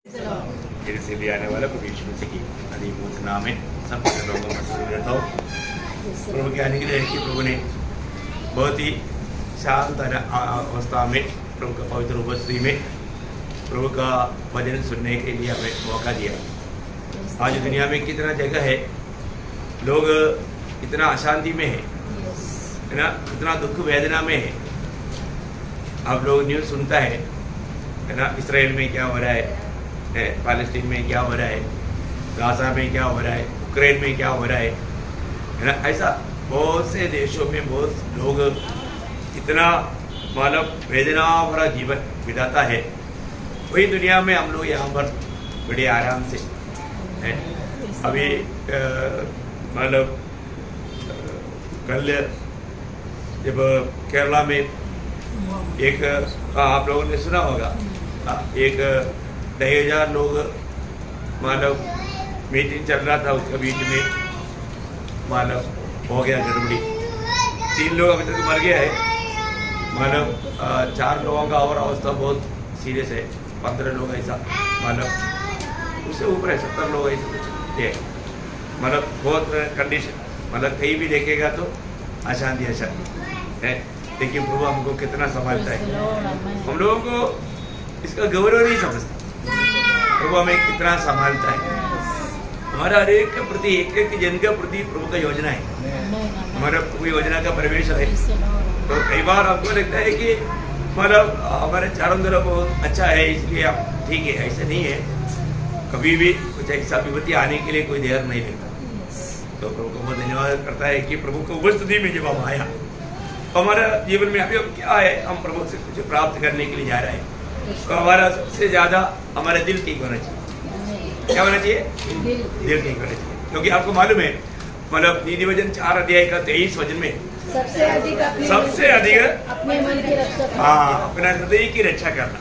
मेरे से भी आने वाला प्रभु यीशु मसीह की अधिमूत नाम है सब लोगों में शुरू रहता हूँ। प्रभु के आने के लिए कि प्रभु ने बहुत ही शांत अवस्था में प्रभु का पवित्र उपस्थिति में प्रभु का वचन सुनने के लिए हमें मौका दिया। आज दुनिया में कितना जगह है, लोग इतना अशांति में है ना, इतना दुख वेदना में है। आप लोग न्यूज़ सुनता है ना, इसराइल में क्या हो रहा है, पैलेस्टीन में क्या हो रहा है, गाजा में क्या हो रहा है, यूक्रेन में क्या हो रहा है ना। ऐसा बहुत से देशों में बहुत लोग इतना मानव वेदना भरा जीवन बिताता है। वही दुनिया में हम लोग यहाँ पर बड़े आराम से है। अभी मतलब कल जब केरला में एक आप लोगों ने सुना होगा, एक 10,000 लोग मानव मीटिंग चल रहा था, उसके बीच में मानव हो गया गड़बड़ी। 3 लोग अभी तक मर गया है मानव, 4 लोगों का और अवस्था बहुत सीरियस है, 15 लोग ऐसा मानव उससे ऊपर है, 70 लोग ऐसे कुछ है मतलब बहुत कंडीशन। मतलब कहीं भी देखेगा तो अशांति है, लेकिन प्रभु हमको कितना संभालता है। हम लोगों को इसका गौरव नहीं समझता, प्रभु हमें कितना संभालता है। हमारा हर एक के प्रति, एक एक जन के प्रति प्रभु का योजना है, हमारा प्रभु योजना का प्रवेश है। तो कई बार हमको लगता है कि मतलब हमारे चारों तरफ बहुत अच्छा है इसलिए आप ठीक है, ऐसे नहीं है। कभी भी कुछ ऐसा विपत्ति आने के लिए कोई देर नहीं लगता। तो प्रभु को बहुत धन्यवाद करता है कि प्रभु को उपस्थिति में जब हम आया, हमारा जीवन में अभी हम क्या है, हम प्रभु से कुछ प्राप्त करने के लिए जा रहे हैं। तो हमारा सबसे ज्यादा हमारा दिल ठीक होना चाहिए। क्या होना चाहिए? दिल ठीक होना चाहिए, क्योंकि आपको मालूम है मतलब नीति वचन 4 अध्याय का 23 वचन में सबसे अधिक अपने मन की रक्षा, अपना हृदय की रक्षा करना।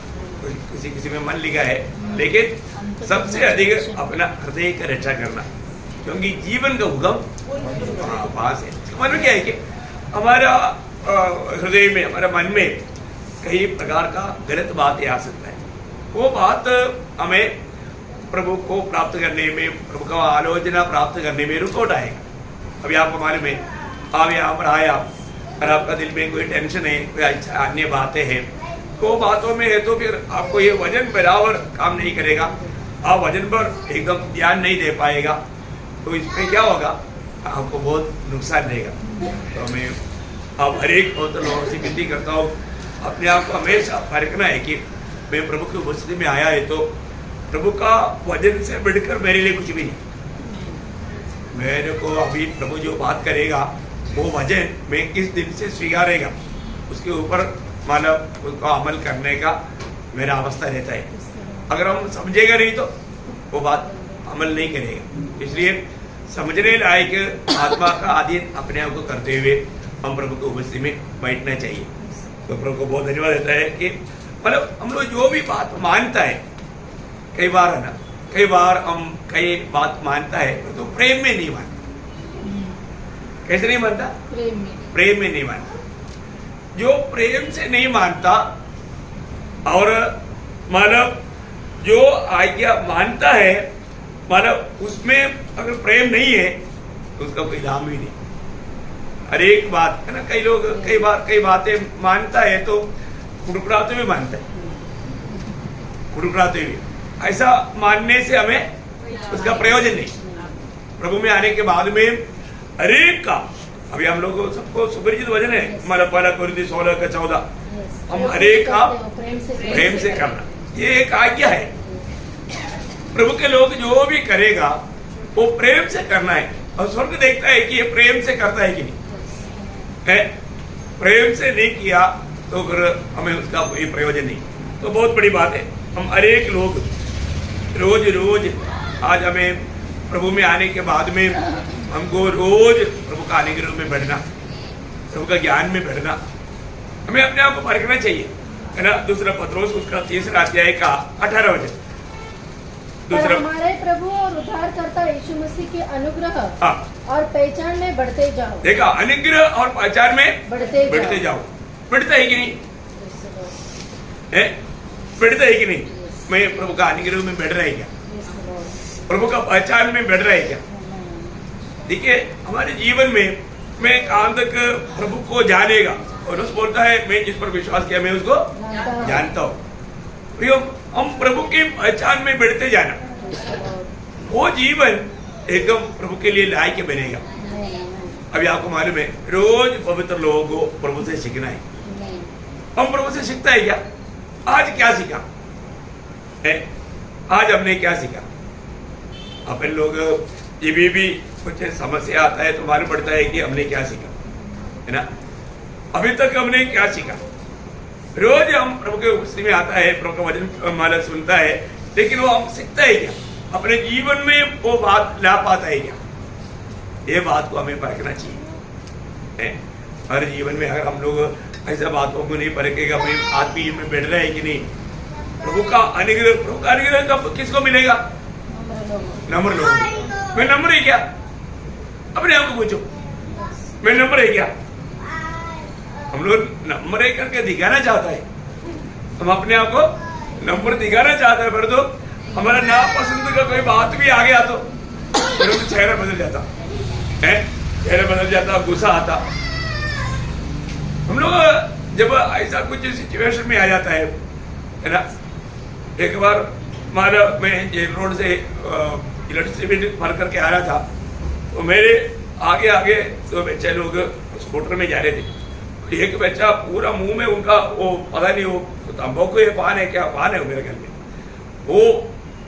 किसी किसी में मन लिखा है, लेकिन सबसे अधिक अपना हृदय की रक्षा करना, क्योंकि जीवन का हुक्म पास है। मतलब क्या है कि हमारा हृदय में, हमारा मन में कई प्रकार का गलत बात आ सकता है। वो बात हमें प्रभु को प्राप्त करने में, प्रभु का आलोचना प्राप्त करने में रुकावट आएगा। अभी आपको मालूम है, आप यहाँ पर आए और आपका दिल में कोई टेंशन है, कोई अन्य बातें हैं, तो बातों में है तो फिर आपको ये वजन बराबर काम नहीं करेगा, आप वजन पर एकदम ध्यान नहीं दे पाएगा। तो इसमें क्या होगा, आपको बहुत नुकसान रहेगा। तो मैं अब हर एक लोगों से विनती करता हूँ, अपने आप को हमेशा परखना है कि मैं प्रभु की उपस्थिति में आया है तो प्रभु का वचन से बढ़कर मेरे लिए कुछ भी नहीं। मेरे को अभी प्रभु जो बात करेगा वो वचन मैं किस दिल से स्वीकारेगा, उसके ऊपर मानव उसका अमल करने का मेरा अवस्था रहता है। अगर हम समझेगा नहीं तो वो बात अमल नहीं करेगा। इसलिए समझने लायक आत्मा का अधीन अपने आप को करते हुए हम प्रभु की उपस्थिति में बैठना चाहिए। तो प्रभु को बहुत धन्यवाद देता है कि मतलब हम लोग जो भी बात मानता है, कई बार है ना, कई बार हम कई बात मानता है तो प्रेम में नहीं मानता। कैसे नहीं मानता? प्रेम में नहीं मानता। जो प्रेम से नहीं मानता और मानव जो आज्ञा मानता है, मानव उसमें अगर प्रेम नहीं है तो उसका कोई दाम ही नहीं। हर एक बात है ना, कई लोग कई बातें मानता है तो कुड़कुड़ाते हुए मानता है, कुड़कुड़ाते हुए। ऐसा मानने से हमें उसका प्रयोजन नहीं। प्रभु में आने के बाद में हर एक का, अभी हम लोगों सबको सुपरिचित वचन है मतलब 1 कोरिन्थियों 16 का 14, हम हर एक का प्रेम से करना, ये एक आज्ञा है। प्रभु के लोग जो भी करेगा वो प्रेम से करना है। और स्वर्ग देखता है कि ये प्रेम से करता है कि नहीं है। प्रेम से नहीं किया तो फिर हमें उसका कोई प्रयोजन नहीं। तो बहुत बड़ी बात है, हम हर एक लोग रोज रोज आज हमें प्रभु में आने के बाद में हमको रोज प्रभु का आने के रूप में बढ़ना, प्रभु का ज्ञान में बढ़ना, हमें अपने आप को परखना चाहिए, है ना। दूसरा पत्रोस उसका 3 अध्याय का 18 वचन। दूसरा, हमारे प्रभु और उद्धारकर्ता यीशु मसीह के अनुग्रह और पहचान में बढ़ते जाओ। देखा, अनुग्रह और पहचान में बढ़ते जाओ। बढ़ता है कि नहीं? बढ़ता है कि नहीं? मैं प्रभु का अनुग्रह में बढ़ रहा है क्या, प्रभु का पहचान में बढ़ रहा है क्या। देखिए हमारे जीवन में मैं कहां तक प्रभु को जानेगा, और उस बोलता है मैं जिस पर विश्वास किया मैं उसको जानता हूँ। हम प्रभु की पहचान में बढ़ते जाना, वो जीवन एकदम प्रभु के लिए लायक बनेगा। अभी आपको मालूम है रोज पवित्र लोगों को प्रभु से सीखना है। हम प्रभु से सीखता है क्या? आज क्या सीखा है? आज हमने क्या सीखा? अपन लोग ये भी कुछ समस्या आता है तो मालूम पड़ता है कि हमने क्या सीखा, है ना। अभी तक हमने क्या सीखा? रोज हम प्रभु के उपस्थिति में आता है, प्रभु का वचन माला सुनता है, लेकिन वो हम सीखता है क्या? अपने जीवन में वो बात ला पाता है क्या? ये बात को हमें परखना चाहिए। हर जीवन में अगर हम लोग ऐसा बातों को नहीं परखेगा, अपने आत्मीय में बैठ रहे हैं कि नहीं, प्रभु का अनुग्रह कब किसको मिलेगा? नम्र लोग। मैं नम्र है क्या? अपने आप को पूछो, मैं नम्र है क्या? हम लोग नम्र है करके दिखाना चाहता है, हम अपने आप को नम्र दिखाना चाहता है, पर तो हमारा नापसंद का कोई बात भी आ गया तो चेहरा बदल जाता है, चेहरा बदल जाता, गुस्सा आता। हम लोग जब ऐसा कुछ सिचुएशन में आ जाता है ना। एक बार हमारा मैं जेल रोड से इलेक्ट्रिसिटी भर करके आ रहा था, तो मेरे आगे आगे दो बच्चे लोग स्कूटर में जा रहे थे। एक बच्चा पूरा मुंह में उनका वो पता नहीं वो तंबाकू ये पान है क्या पान है मेरे घर में, वो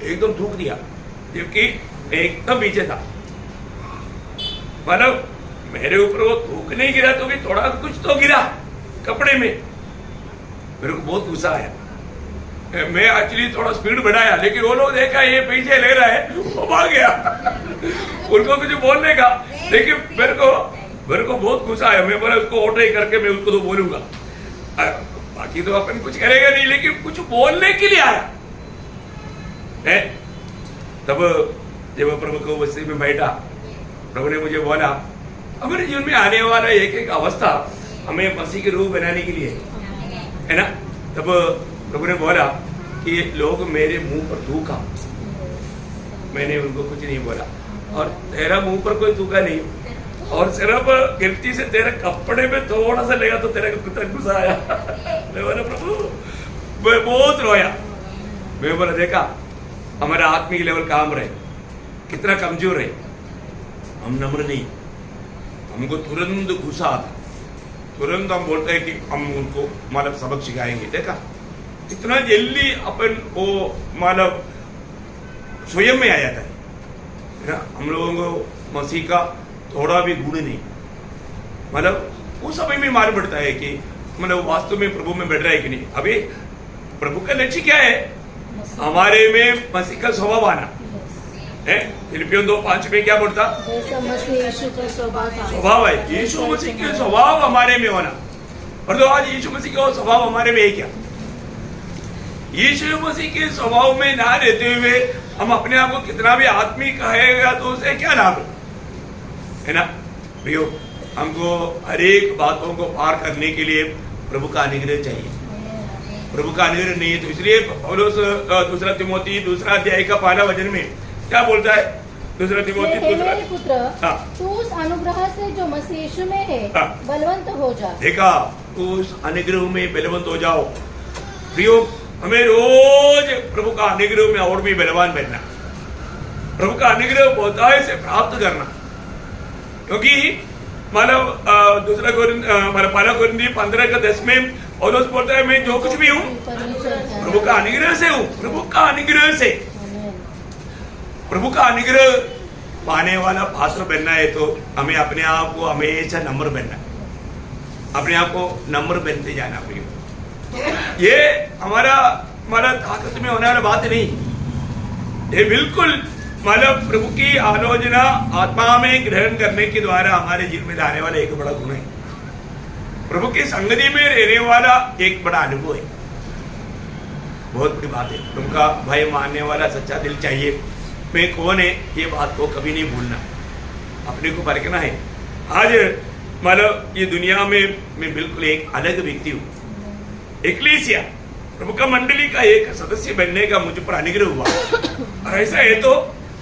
एकदम थूक दिया, जबकि एकदम पीछे था। मतलब मेरे ऊपर वो थूक नहीं गिरा तो भी थोड़ा कुछ तो गिरा कपड़े में। मेरे को बहुत गुस्सा आया। मैं एक्चुअली थोड़ा स्पीड बढ़ाया, लेकिन वो लोग देखा ये पीछे ले रहा है, वो भाग गया। उनको कुछ बोलने का, लेकिन मेरे को बहुत गुस्सा आया। मैं बोला उसको ऑटो ही करके मैं उसको तो बोलूंगा, बाकी तो अपन कुछ करेगा नहीं, लेकिन कुछ बोलने के लिए आया है। तब जब प्रभु को उपस्थिति में बैठा, प्रभु ने मुझे बोला हमारे जीवन में आने वाला एक एक अवस्था हमें मसीह के रूप बनाने के लिए है ना। तब प्रभु ने बोला कि लोग मेरे मुंह पर थूका, मैंने उनको कुछ नहीं बोला, और तेरा मुंह पर कोई थूका नहीं, और सिर्फ गिनती से तेरे कपड़े में थोड़ा सा लगा तो तेरे को गुस्सा आया। मैं बोला प्रभु, मैं बहुत रोया। मैं बोला देखा हमारा आत्मिक लेवल काम रहे कितना कमजोर है, हम नम्र नहीं, हमको तुरंत गुस्सा आता, तुरंत हम बोलते हैं कि हम उनको मतलब सबक सिखाएंगे। देखा इतना जल्दी अपन वो मतलब स्वयं में आ जाता है ना। हम लोगों को मसीह का थोड़ा भी गुण नहीं, मतलब उस समय में मालूम पड़ता है कि मतलब वास्तव में प्रभु में बैठ रहा है कि नहीं। अभी प्रभु का लक्ष्य क्या है? हमारे में मसीह का स्वभाव आना है। फिलिपियों 2:5 में क्या बोलता? स्वभाव है यीशु मसीह के स्वभाव हमारे में होना। और तो आज यीशु मसीह का स्वभाव हमारे में है क्या? यीशु मसीह के स्वभाव में ना रहते हुए हम अपने आप को कितना भी आत्मिक कहेगा तो उसे क्या लाभ है ना। प्रियो, हमको हर एक बातों को पार करने के लिए प्रभु का अनुग्रह चाहिए। प्रभु का अनुग्रह नहीं है तो इसलिए पौलुस 2 तिमोथी 2 अध्याय का 1 वचन में क्या बोलता है? 2 तिमोथी पुत्र तू उस अनुग्रह से जो मसीह यीशु में है बलवंत हो जा। देखा, तू उस अनुग्रह में बलवंत हो जाओ। प्रियो, हमें रोज प्रभु का अनुग्रह में और भी बलवान बनना, प्रभु का अनुग्रह बहुतायत से प्राप्त करना। क्योंकि मतलब 1 कोरिन्थी 15:10 में पौलुस बोलता है मैं जो कुछ भी हूँ प्रभु का अनुग्रह से हूँ। प्रभु का अनुग्रह से, प्रभु का अनुग्रह पाने वाला पात्र बनना है तो हमें अपने आप को हमेशा नम्र बनना, अपने आप को नम्र बनते जाना। ये हमारा ताकत में होने वाला बात नहीं, ये बिल्कुल मतलब प्रभु की आलोचना आत्मा में ग्रहण करने के द्वारा हमारे जीवन में लाने वाला एक बड़ा गुण है। प्रभु की संगति में रहने वाला एक बड़ा अनुभव है, बहुत बड़ी बात है। प्रभु का भय मानने वाला सच्चा दिल चाहिए। मैं कौन है ये बात को कभी नहीं भूलना, अपने को परखना है। आज मतलब ये दुनिया में मैं बिल्कुल एक अलग व्यक्ति हूँ। एक्लीसिया प्रभु का मंडली का एक सदस्य बनने का मुझ पर अनुग्रह हुआ, और ऐसा है तो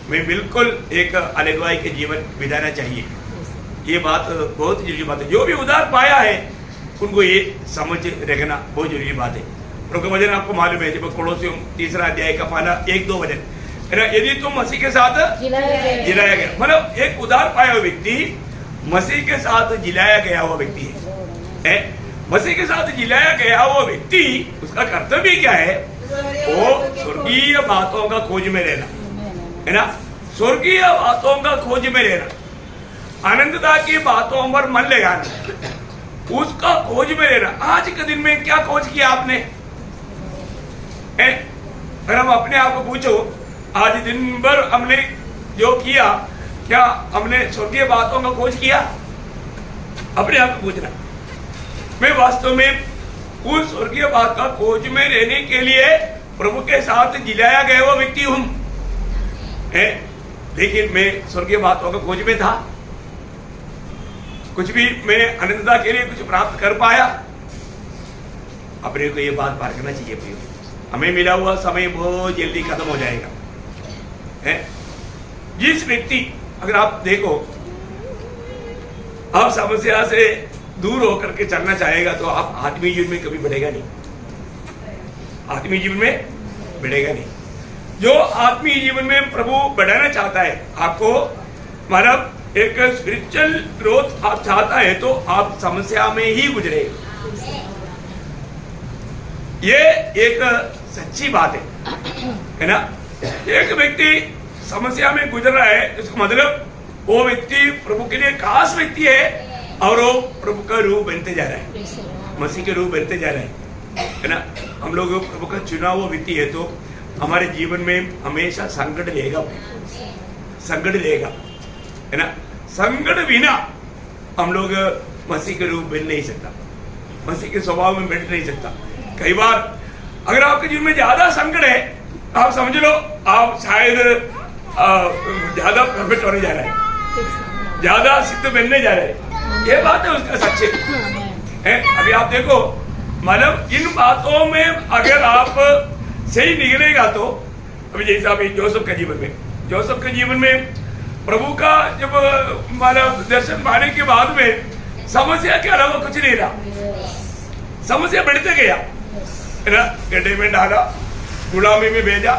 मैं बिल्कुल एक अलेलुया के जीवन बिताना चाहिए। ये बात बहुत जरूरी बात है। जो भी उधार पाया है उनको ये समझ रखना बहुत जरूरी बात है। प्रभु का वचन आपको मालूम है, जब कोलोसियों 3 अध्याय का पहला 1-2 वचन है ना, यदि तुम मसीह के साथ जिलाया गया, मतलब एक उधार पाया हुआ व्यक्ति मसीह के साथ जिलाया गया हुआ व्यक्ति है। मसीह के साथ जिलाया गया हुआ व्यक्ति, उसका कर्तव्य क्या है? वो स्वर्गीय बातों का खोज में रहना, है ना, स्वर्गीय बातों का खोज में रहना, आनंदता की बातों पर मन लगाना, उसका खोज में रहना। आज के दिन में क्या खोज किया आपने? अगर हम अपने आप को पूछो, आज दिन भर हमने जो किया, क्या हमने स्वर्गीय बातों का खोज किया? अपने आप को पूछना। मैं वास्तव में उस स्वर्गीय बात का खोज में रहने के लिए प्रभु के साथ जिलाया गया हुआ व्यक्ति हूं, लेकिन मैं स्वर्गीय बातों का खोज में था? कुछ भी मैं आनंदता के लिए कुछ प्राप्त कर पाया? अपने को ये बात पार करना चाहिए भाई। हमें मिला हुआ समय बहुत जल्दी खत्म हो जाएगा, है? जिस व्यक्ति, अगर आप देखो, आप समस्या से दूर होकर के चलना चाहेगा तो आप आत्मीय जीवन में कभी बढ़ेगा नहीं, आत्मीय जीवन में बढ़ेगा नहीं। जो आत्मीय जीवन में प्रभु बढ़ाना चाहता है आपको, मतलब एक स्पिरिचुअल ग्रोथ आप चाहता है, तो आप समस्या में ही गुजरे। ये एक सच्ची बात है ना। एक व्यक्ति समस्या में गुजर रहा है, इसका मतलब वो व्यक्ति प्रभु के लिए खास व्यक्ति है, और वो प्रभु का रूप बनते जा रहा है, मसीह के रूप बनते जा रहा है ना। हम लोग प्रभु का चुना हुआ व्यक्ति है, तो हमारे जीवन में हमेशा संकट रहेगा, संकट रहेगा, है ना। संकट बिना हम लोग मसीह के रूप बन नहीं सकता, मसीह के स्वभाव में बैठ नहीं सकता। कई बार अगर आपके जीवन में ज्यादा संकट है, आप समझ लो आप शायद ज्यादा परफेक्ट होने जा रहे हैं, ज्यादा सिद्ध बनने जा रहे हैं। ये बात है उसका सच्चे है। अभी आप देखो, मतलब इन बातों में अगर आप सही निकलेगा तो, अभी जैसा अभी जोसेफ के जीवन में, जोसेफ के जीवन में प्रभु का जब मतलब दर्शन पाने के बाद में समस्या के अलावा कुछ नहीं रहा, समस्या बढ़ते गया, है ना। गड्ढे में डाला, गुलामी में भेजा,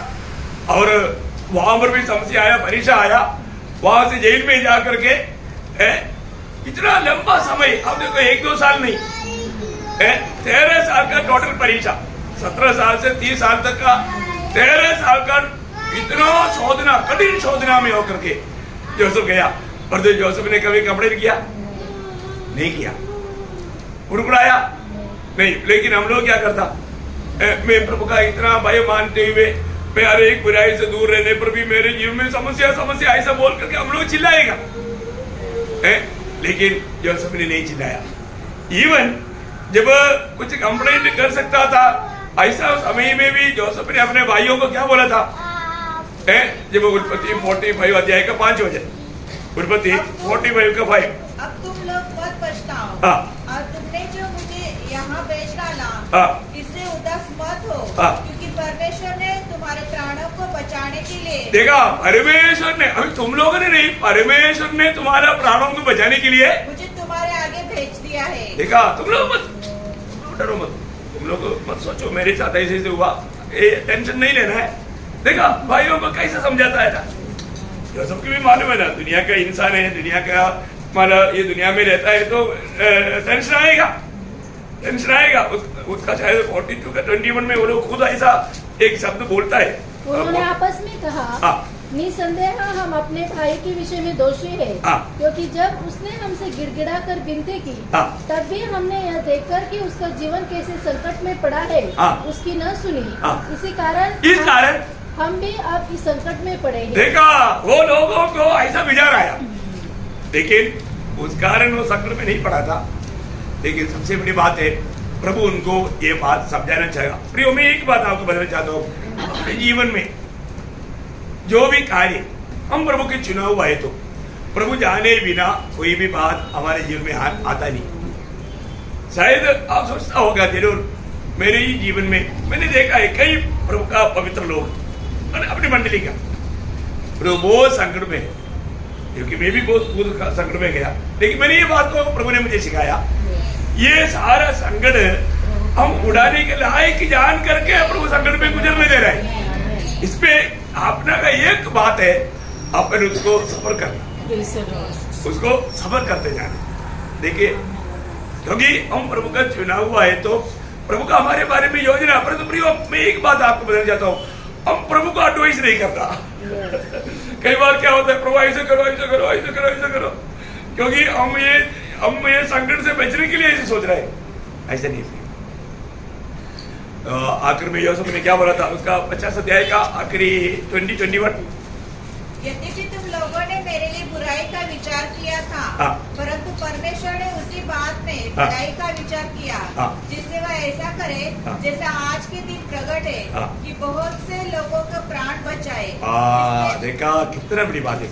और वहां पर भी समस्या आया, परीक्षा आया, वहां से जेल में जा करके इतना लंबा समय, अब देखो 1-2 साल नहीं, 13 साल का टोटल परीक्षा, 17 साल से 30 साल तक का 13 साल का इतना शोधना, कठिन शोधना में होकर के जोसेफ गया। और तो जोसेफ ने कभी कपड़े किया नहीं, किया उड़ाया नहीं। लेकिन हम लोग क्या करता, मैं प्रभु का इतना भय मानते हुए मैं हर एक बुराई से दूर रहने पर भी मेरे जीवन में समस्या समस्या ऐसा बोल करके हम लोग चिल्लाएगा, लेकिन जोसेफ ने नहीं चिल्लाया। इवन जब कुछ कंप्लेंट कर सकता था, ऐसा समय में भी जोसेफ ने अपने भाइयों को क्या बोला था? जब उत्पत्ति 45 अध्याय का 5 वचन, उत्पत्ति 45 का 5, अब तुम लोग मत पछताओ, और तुमने जो मुझे यहाँ भेज डाला, इससे उदास मत हो, क्योंकि परमेश्वर ने तुम्हारे प्राणों को बचाने के लिए, देखा, परमेश्वर ने, अभी तुम लोगों ने नहीं, परमेश्वर ने तुम्हारा प्राणों को बचाने के लिए मुझे तुम्हारे आगे भेज दिया है। देखा, तुम लोग मत डरो, मत तुम लोग मत सोचो मेरे साथ ऐसे से हुआ, टेंशन नहीं लेना है। देखा भाइयों को कैसे समझाता है, जोसेफ की भी मालूम है ना, दुनिया का इंसान है, दुनिया का मतलब ये दुनिया में रहता है, तो टेंशन आएगा, टेंशन आएगा। उसका शायद 42 का 21 में वो लोग खुद ऐसा एक शब्द बोलता है। उन्होंने आपस में कहा, निसंदेह हम अपने भाई के विषय में दोषी है, क्योंकि जब उसने हमसे गिड़गिड़ा कर विनती की, तब भी हमने यह देखकर कि उसका जीवन कैसे संकट में पड़ा है, उसकी न सुनी। इस कारण हम भी अब इस संकट में पड़े हैं। देखा, वो लोगों को ऐसा विचार आया, लेकिन उस कारण वो संकट में नहीं पड़ा था। लेकिन सबसे बड़ी बात है, प्रभु उनको ये बात समझाना चाहेगा। प्रियो, मैं एक बात आपको बताना चाहता हूँ, अपने जीवन में जो भी कार्य हम प्रभु के चुना हुआ है, तो प्रभु जाने बिना कोई भी बात हमारे जीवन में आता नहीं। शायद आप सोचता होगा जरूर, मेरे ही जीवन में मैंने देखा है कई प्रभु का पवित्र लोग अपनी मंडली का प्रभु बहुत संकट में है, क्योंकि मैं भी बहुत खुद संकट में गया, लेकिन मैंने ये बात को प्रभु ने मुझे सिखाया, ये सारा संकट हम उड़ाने के लायक जान करके प्रभु संकट में गुजरने दे रहे हैं। इसपे अपना का एक बात है, अपन उसको सफर करना, उसको सफर करते जाना। देखिए, क्योंकि हम प्रभु का चुना हुआ है तो प्रभु का हमारे बारे में योजना, परंतु प्रियो मैं एक बात आपको बताना चाहता हूँ, हम प्रभु को एडवाइस नहीं करता। कई बार क्या होता है, प्रभु ऐसे करो ऐसे करो ऐसे करो ऐसे करो, क्योंकि हम ये संकट से बचने के लिए ऐसे सोच रहे हैं, ऐसे नहीं। आखिर में यूसुफ ने क्या बोला था, उसका 50 अध्याय का आखिरी 20-21, यद्यपि तुम लोगों ने मेरे लिए बुराई का विचार किया था, परंतु परमेश्वर ने उसी बात में भलाई का विचार किया, जिससे वह ऐसा करे जैसा आज के दिन प्रकट है, कि बहुत से लोगों का प्राण बचाए। देखा कितना बड़ी बात है।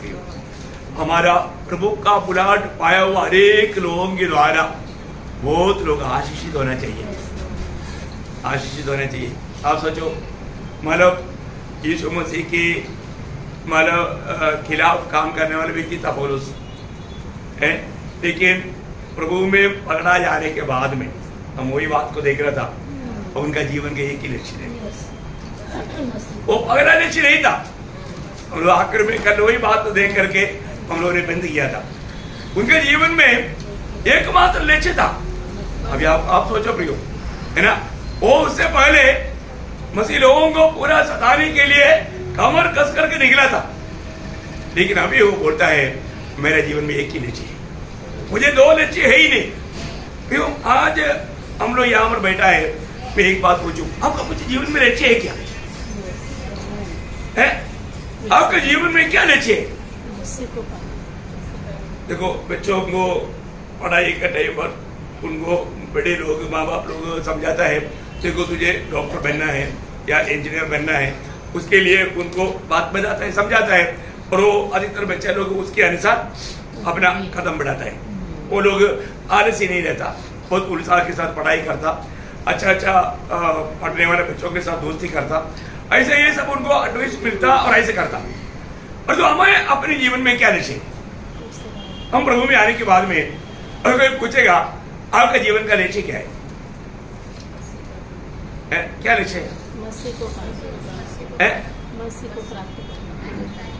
हमारा प्रभु का बुलाहट पाया हुआ हरेक लोगों के द्वारा बहुत लोग आशीषित होना चाहिए, आशीषित होना चाहिए। आप सोचो, मतलब यीशु मसीह की मतलब खिलाफ काम करने वाले व्यक्ति था पौलुस है, लेकिन प्रभु में पकड़ा जाने के बाद में हम वही बात को देख रहा था, और उनका जीवन का एक ही लक्ष्य नहीं, वो पकड़ा लक्ष्य नहीं था। हम लोग आखिर में कल वही बात देख करके हम लोगों ने बंद किया था, उनके जीवन में एकमात्र लक्ष्य था। अभी आप सोचो प्रियो, है ना, वो उससे पहले मसीह लोगों को पूरा सताने के लिए कमर कस करके निकला था, लेकिन अभी वो बोलता है मेरे जीवन में एक ही लक्ष्य है, मुझे दो लक्ष्य है ही नहीं। क्यों आज हम लोग यहाँ पर बैठा है, मैं एक बात पूछूं, आपका कुछ जीवन में लक्ष्य है क्या है? आपके जीवन में क्या लक्ष्य है? देखो, बच्चों को पढ़ाई का टाइम पर उनको बड़े लोग माँ बाप लोग समझाता है, देखो तुझे डॉक्टर बनना है या इंजीनियर बनना है, उसके लिए उनको बात बताता है, समझाता है, और वो अधिकतर बच्चे लोग उसके अनुसार अपना कदम बढ़ाता है। वो लोग आलसी नहीं रहता, बहुत उत्साह के साथ पढ़ाई करता, अच्छा पढ़ने वाले बच्चों के साथ दोस्ती करता, ऐसे ये सब उनको एडवाइस मिलता और ऐसे करता। और तो हमें अपने जीवन में क्या लक्ष्य, हम प्रभु में आने के बाद में अगर कोई पूछेगा आपका जीवन का लक्ष्य क्या है, क्या लक्ष्य है?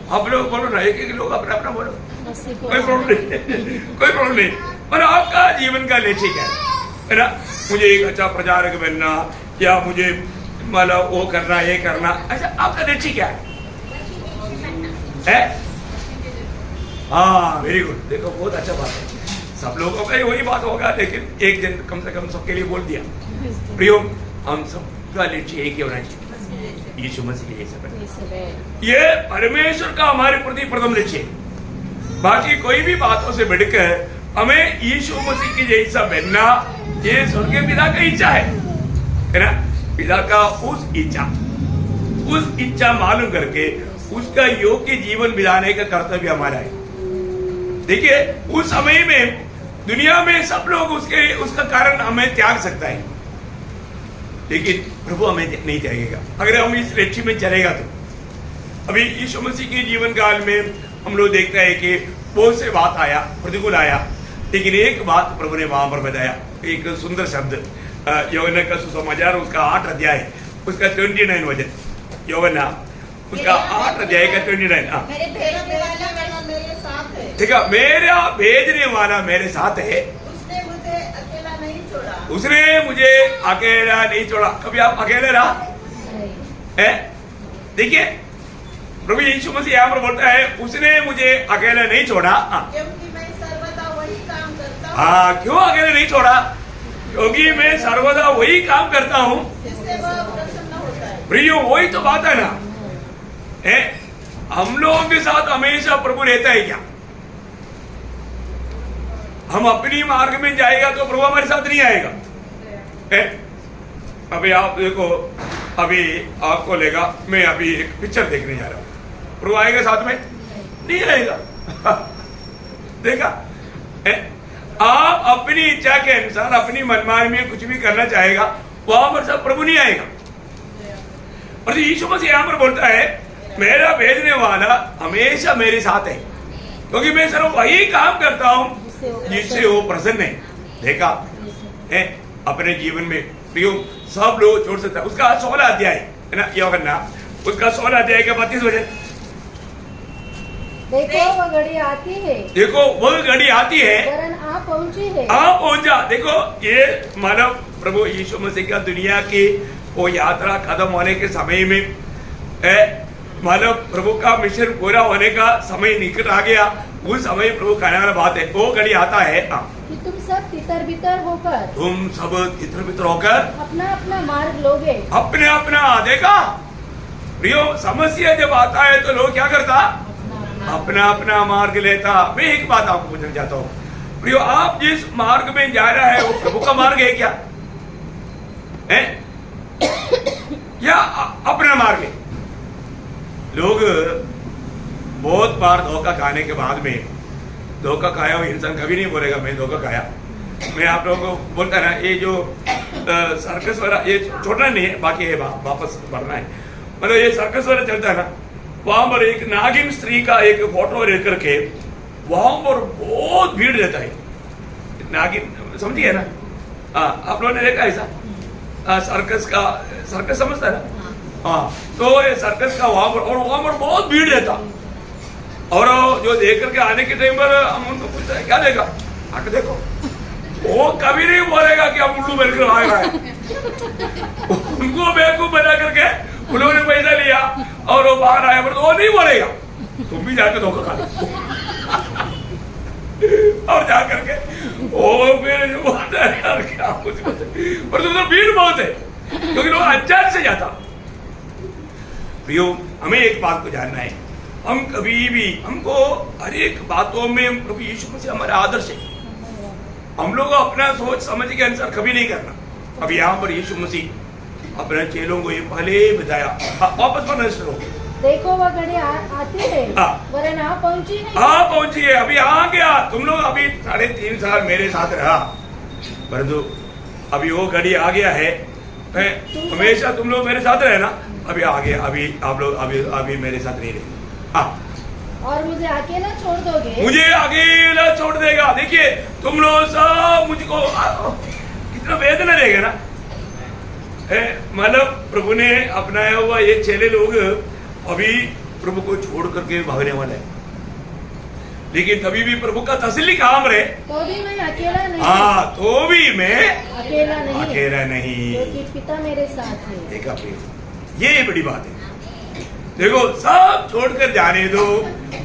आप लोग बोलो ना, एक लोग अपना अपना बोलो, कोई प्रॉब्लम नहीं, कोई प्रॉब्लम नहीं। पर आपका जीवन का लक्ष्य क्या है ना? मुझे एक अच्छा प्रचारक बनना, या मुझे मतलब वो करना ये करना, अच्छा आपका लक्ष्य क्या है? हाँ, वेरी गुड। देखो बहुत अच्छा बात है, सब लोगों का वही बात होगा, लेकिन एक दिन कम से कम सबके लिए बोल दिया। प्रियो, हम सबका लक्ष्य एक ही होना चाहिए, यीशु मसीह ये परमेश्वर का हमारे प्रति प्रथम लक्ष्य है। बाकी कोई भी बातों से बढ़कर हमें यीशु मसीह की जैसा बनना, ये स्वर्ग के पिता का इच्छा है ना? पिता का उस इच्छा मालूम करके उसका योग्य जीवन बिताने का कर्तव्य हमारा है। देखिए, उस समय में दुनिया में सब लोग उसका कारण हमें त्याग सकता है, लेकिन प्रभु हमें नहीं त्यागेगा अगर हम इस लक्ष्य में चलेगा तो। अभी यीशु मसीह के जीवन काल में हम लोग देखते हैं कि बहुत से बात आया, प्रतिकूल आया, लेकिन एक बात प्रभु ने वहां पर बताया, एक सुंदर शब्द, यूहन्ना का सुसमाचार उसका 8 अध्याय उसका 29 वचन, यूहन्ना उसका 8 अध्याय का 29। ठीक है, मेरा भेजने वाला मेरे साथ है, उसने मुझे अकेला नहीं छोड़ा, उसने मुझे अकेला नहीं छोड़ा। कभी आप अकेले रहा है? देखिए, प्रभु यीशु मसीह यहाँ पर बोलता है उसने मुझे अकेला नहीं छोड़ा, क्योंकि मैं सर्वदा वही काम करता हूँ। हाँ, क्यों अकेले नहीं छोड़ा? क्योंकि मैं सर्वदा वही काम करता हूँ जिससे वह प्रसन्न होता है। प्रियो, वही तो बात है ना, है हम लोगों के साथ हमेशा प्रभु रहता है क्या? हम अपनी मार्ग में जाएगा तो प्रभु हमारे साथ नहीं आएगा। अभी आप देखो, अभी आपको लेगा, मैं अभी एक पिक्चर देखने जा रहा हूँ, प्रभु आएगा साथ में? नहीं आएगा। देखा, आप अपनी इच्छा के अनुसार अपनी मनमानी में कुछ भी करना चाहेगा, वहां पर सब प्रभु नहीं आएगा। और यीशु मसीह यहाँ पर बोलता है मेरा भेजने वाला हमेशा मेरे साथ है, क्योंकि मैं सिर्फ वही काम करता हूँ जिससे वो प्रसन्न है। देखा है अपने जीवन में प्रियो सब लोग छोड़ सकता है। उसका 16 अध्याय है ना यूहन्ना, उसका 16 अध्याय का 32 वचन। देखो वह घड़ी आती है, देखो वह घड़ी आती है, वरन आ पहुंची है, आ पहुंचा। देखो ये मानव प्रभु यीशु मसीह का दुनिया की वो यात्रा खत्म होने के समय में मानव प्रभु का मिशन पूरा होने का समय निकट आ गया। उस समय प्रभु कहने वाला बात है, वो घड़ी आता है कि तुम सब तितर बितर होकर, तुम सब तितर बितर होकर अपना अपना मार्ग लोगे। अपने अपना। देखा प्रियो, समस्या जब आता है तो लोग क्या करता? अपना अपना मार्ग लेता। मैं एक बात आपको पूछना चाहता हूँ प्रियो, आप जिस मार्ग में जा रहा है वो प्रभु का मार्ग है क्या है या अपना मार्ग है? लोग बहुत बार धोखा खाने के बाद में, धोखा खाया हुआ इंसान कभी नहीं बोलेगा मैं धोखा खाया। मैं आप लोगों को बोलता ना, ये जो सर्कस वाला, ये छोड़ना नहीं है, बाकी है वापस बढ़ना है। मतलब ये सर्कस वाला चलता है ना, वहां पर एक नागिन स्त्री का एक फोटो लेकर के वहां पर बहुत भीड़ रहता है। नागिन समझिए ना, आप लोगों ने देखा ऐसा सर्कस समझता है ना? हाँ, तो ये सर्कस का वहां पर बहुत भीड़ रहता। और जो देख करके आने के टाइम पर हम उनको पूछते हैं क्या देखा, आके देखो। वो कभी नहीं बोलेगा कि हम उल्लू बनकर आ रहा है। उनको बेवकूफ बना करके उन्होंने पैसा लिया और वो बाहर आया, पर तो वो नहीं बोलेगा तुम भी जाकर धोखा खा लो। और जाकर के वो फिर बोलता है यार क्या कुछ, पर तो भीड़ बहुत है क्योंकि लोग अनजान से जाता। प्रियो, हमें एक बात को जानना है, हम कभी भी, हमको हर एक बातों में प्रभु यीशु मसीह हमारा आदर्श है। हम लोग अपना सोच समझ के अनुसार कभी नहीं करना। अब यहाँ पर यीशु मसीह अपने चेलों को ये पहले बताया। वापस पढ़ना शुरू। देखो वह घड़ी आती है, वरन आ पहुंची है। हाँ पहुंची है, अभी आ गया। तुम लोग अभी 3.5 साल मेरे साथ रहा, परंतु अभी वो घड़ी आ गया है। हमेशा तुम लोग मेरे साथ रहे ना, अभी आ गया। अभी आप लोग अभी मेरे साथ नहीं रहे। और मुझे अकेला छोड़ दोगे? मुझे अकेला छोड़ देगा। देखिए तुम लोग सब मुझको कितना वेदना देगा ना। मतलब प्रभु ने अपनाया हुआ ये चेले लोग अभी प्रभु को छोड़ करके भागने वाले हैं, लेकिन तभी भी प्रभु का तसल्ली काम रहे, तो भी मैं अकेला नहीं। हाँ, तो भी मैं अकेला नहीं, क्योंकि पिता मेरे साथ है। देखा ये बड़ी बात है। देखो सब छोड़कर जाने दो,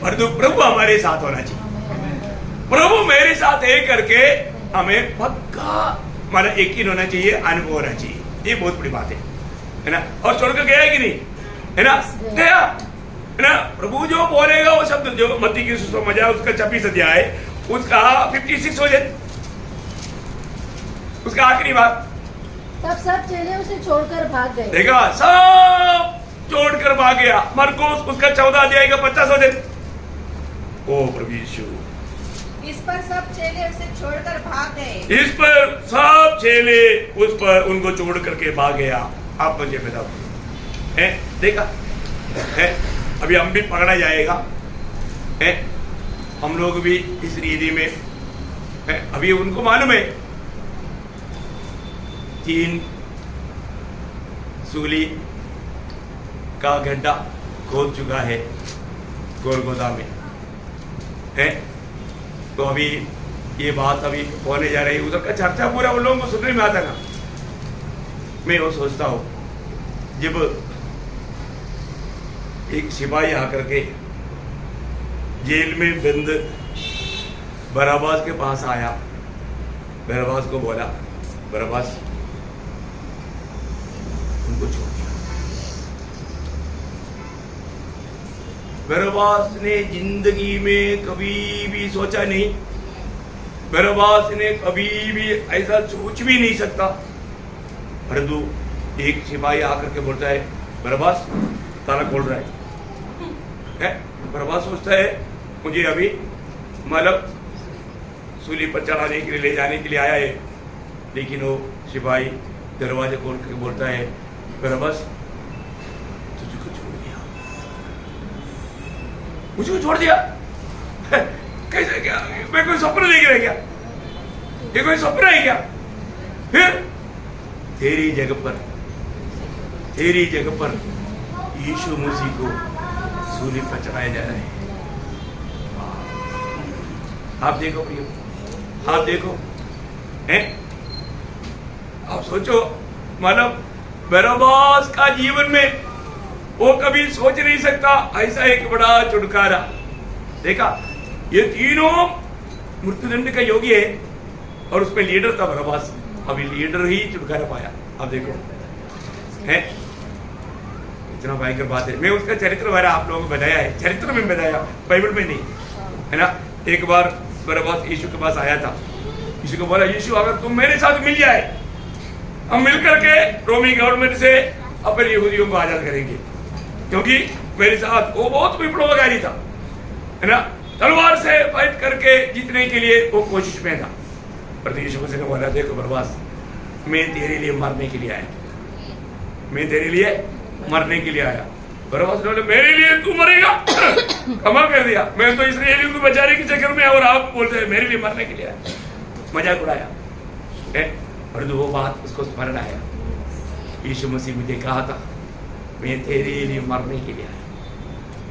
पर तो प्रभु हमारे साथ होना चाहिए। प्रभु मेरे साथ है करके हमें पक्का मतलब यकीन होना चाहिए, अनुभव होना चाहिए। ये बहुत बड़ी बात है ना। और छोड़कर गया कि नहीं, है ना? गया है ना। प्रभु जो बोलेगा वो शब्द, जो मत्ती की सुसमाचार उसका 26 अध्याय उसका 56 हो जाए, उसका आखिरी बात। तब सब चेले उसे छोड़कर भाग गए। देखा, सब छोड़कर भाग गया। मरकुस उसका 14 अध्याय का 50 हो जाए। ओ प्रभु यीशु, इस पर सब चेले उसे छोड़कर भाग गए। इस पर सब चेले उस पर उनको छोड़ करके भाग गया। आप मुझे बताओ, है देखा है? अभी हम भी पकड़ा जाएगा, है? हम लोग भी इस रीति में है। अभी उनको मालूम है 3 सूली का गड्ढा खोद चुका है गोलगोदा में, है? तो अभी ये बात अभी होने जा रही है। उधर का चर्चा पूरा उन लोगों को सुनने में आता ना। मैं वो सोचता हूँ, जब एक सिपाही आकर के जेल में बंद बराबास के पास आया, बराबास को बोला, बराबास उनको छोड़ दिया। बराबास ने जिंदगी में कभी भी सोचा नहीं, बराबास ने कभी भी ऐसा सोच भी नहीं सकता, परंतु एक सिपाही आकर के बोलता है बराबास ताला खोल रहा है। बराबास सोचता है मुझे अभी मतलब सूली पर चढ़ाने के लिए, ले जाने के लिए आया है, लेकिन वो सिपाही दरवाजे खोल के बोलता है बरअब्बास तुझको छोड़ दिया, मुझको छोड़ दिया। कैसे, क्या मैं कोई सपना देख रहा क्या? ये कोई सपना है क्या? फिर तेरी जगह पर यीशु मसीह को सूली पर चढ़ाया जा रहा है। आप देखो प्रियो, आप देखो हैं, आप सोचो, मतलब बरअब्बास का जीवन में वो कभी सोच नहीं सकता ऐसा एक बड़ा छुटकारा। देखा, ये तीनों मृत्युदंड का योगी है और उसमें लीडर था बरअब्बास। अभी लीडर ही छुटकारा पाया। आप देखो है, इतना भयंकर बात है। मैं उसका चरित्र वगैरह आप लोगों को बताया है, चरित्र में बताया, बाइबल में नहीं, है ना। एक बार बरअब्बास यीशु के पास आया था। यीशु को बोला, यीशु अगर तुम मेरे साथ मिल जाए, हम मिलकर के रोमी गवर्नमेंट से अपने यहूदियों को आजाद करेंगे, क्योंकि मेरे साथ वो बहुत विप्लवकारी था, है ना। तलवार से फाइट करके जीतने के लिए वो कोशिश में था। पर यीशु मसीह ने बोला, देखो बरअब्बास, मैं तेरे लिए मरने के लिए आया, मैं तेरे लिए मरने के लिए आया। बरअब्बास ने बोला, मेरे लिए तू मरेगा? कमाल कर दिया, मैं तो इसराइलियों को बचाने के चक्कर में, और आप बोलते हैं मेरे लिए मरने के लिए आया। मजाक उड़ाया है। और वो बात उसको स्मरण आया, यीशु मसीह मुझे कहा था मैं तेरे लिए मरने के लिए आया।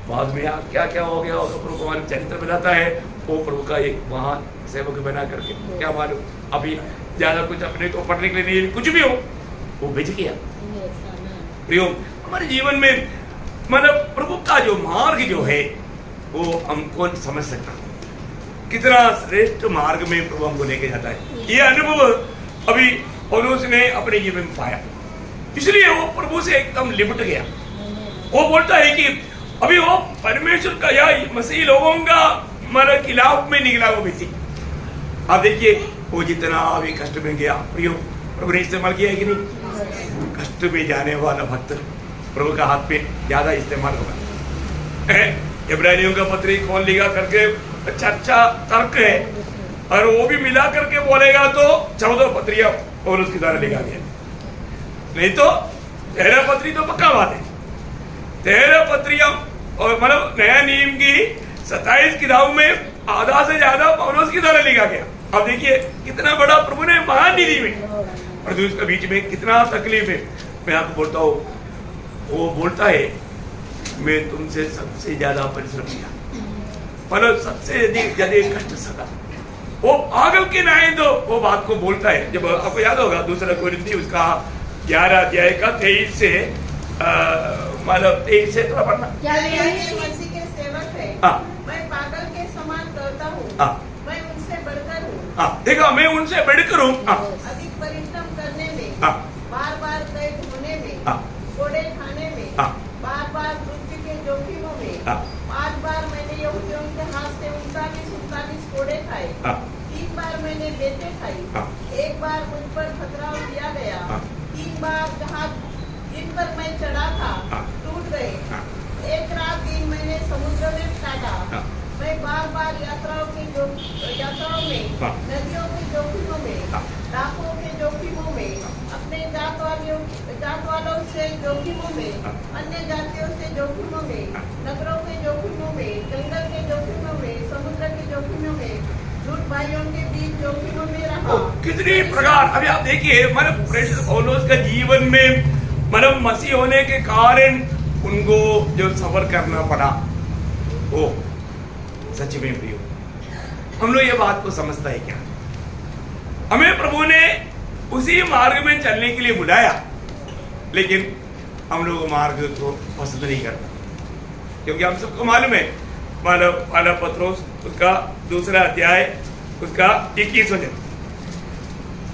बाद में क्या क्या हो गया प्रभु को मालूम, चरित्र बनाता है। वो प्रभु का एक महान सेवक बना करके, क्या मालूम, अभी ज्यादा कुछ अपने को पढ़ने के लिए नहीं, कुछ भी हो वो भेज गया। प्रियो, हमारे जीवन में मतलब प्रभु का जो मार्ग जो है वो हम कौन समझ सकता, कितना श्रेष्ठ मार्ग में प्रभु हमको लेके जाता है। ये अनुभव अभी पौलुस ने अपने जीवन में पाया, इसलिए वो प्रभु से एकदम लिपट गया। वो बोलता है कि अभी वो परमेश्वर का या मसीह लोगों का मतलब खिलाफ में निकला वो व्यक्ति। आप देखिए, वो जितना भी कष्ट में गया, प्रियो प्रभु ने इस्तेमाल किया है कि नहीं? कष्ट में जाने वाला भक्त प्रभु का हाथ में ज्यादा इस्तेमाल होगा। इब्रानियों का पत्री खोल लिखा करके अच्छा तर्क है, और वो भी मिला करके बोलेगा तो 14 पत्रियां पौलुस के द्वारा लिखा गया, नहीं तो 13 पत्री तो पक्का बात है। 13 पत्रियां और मतलब नया नियम की 27 किताबों में आधा से ज्यादा पौलुस के द्वारा लिखा गया। अब देखिए कितना बड़ा प्रभु ने महान निधि में, और उसके बीच में कितना तकलीफ है। मैं आपको बोलता हूँ, वो बोलता है मैं तुमसे सबसे ज्यादा परिश्रम किया, मतलब सबसे ज्यादा कष्ट सका। वो पागल के नाए दो वो बात को बोलता है। जब आपको याद होगा दूसरा कोरिन्थी उसका 11 अध्याय का 23 से मतलब 23 से थोड़ा पढ़ना। मसीह के सेवक है, मैं पागल के समान करता हूँ, मैं उनसे बढ़कर हूँ। देखो, मैं उनसे बढ़कर हूँ। अधिक परिश्रम करने में, बार बार कैद होने में, कोड़े खाने में, बार बार मृत्यु के जोखिमों में। 5 बार मैंने यहूदियों के हाथ से 39 कोड़े खाए, 3 बार मैंने बेटे खाई, 1 बार मुझ पर पथराव किया गया, 3 बार जहाज जिन पर मैं चढ़ा था टूट गए, 1 रात दिन मैंने समुद्र में काटा। मैं बार बार यात्राओं में, नदियों के जोखिमों में, डाकुओं के जोखिमों में, अपने जात वालों से जोखिमों में, अन्य जातियों से जोखिमों में, नगरों के जोखिमों में, जंगल के जोखिमों में, समुद्र के जोखिमों में, झूठ भाइयों के बीच जोखिमों में रहा। कितनी प्रकार, अभी आप देखिए मतलब प्रेषित पौलुस का जीवन में मतलब मसीह होने के कारण उनको जो सफर करना पड़ा, वो सच में प्रियो, हम लोग ये बात को समझता है क्या? हमें प्रभु ने उसी मार्ग में चलने के लिए बुलाया, लेकिन हम लोग मार्ग को पसंद नहीं करता, क्योंकि हम सबको मालूम है पहला पत्रोस उसका 2 अध्याय उसका 21 वचन,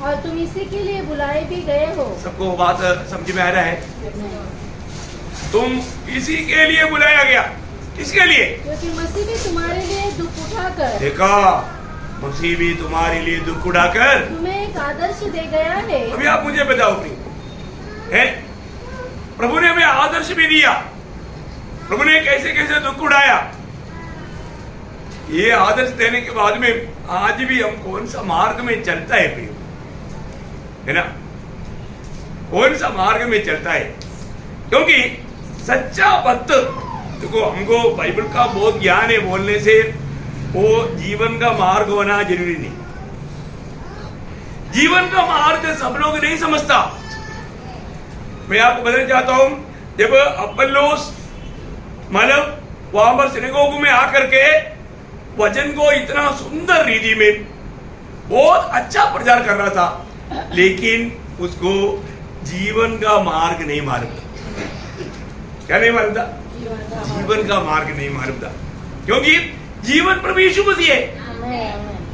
और तुम इसी के लिए बुलाए भी गए हो। सबको बात समझ में आ रहा है? तुम इसी के लिए बुलाया गया। किसके लिए? क्योंकि मसीह भी तुम्हारे लिए दुख उठाकर, देखा, मसीह भी तुम्हारे लिए दुख उठाकर तुम्हें एक आदर्श दे गया है। अभी आप मुझे बताओ है, प्रभु ने हमें आदर्श भी दिया, प्रभु ने कैसे कैसे दुख उठाया। ये आदर्श देने के बाद में आज भी हम कौन सा मार्ग में चलता है प्रिय, है ना? कौन सा मार्ग में चलता है। क्योंकि सच्चा भक्त, देखो हमको बाइबल का बहुत ज्ञान है, बोलने से वो जीवन का मार्ग होना जरूरी नहीं। जीवन का मार्ग सब लोग नहीं समझता। मैं आपको बताना चाहता हूं, जब अपोल्लोस मतलब वहां पर सिनेगोग में आकर के वचन को इतना सुंदर रीति में बहुत अच्छा प्रचार कर रहा था, लेकिन उसको जीवन का मार्ग नहीं मालूम था। क्या नहीं मालूम था? जीवन का मार्ग नहीं मालूम था, क्योंकि जीवन प्रभु यीशु मसीह है।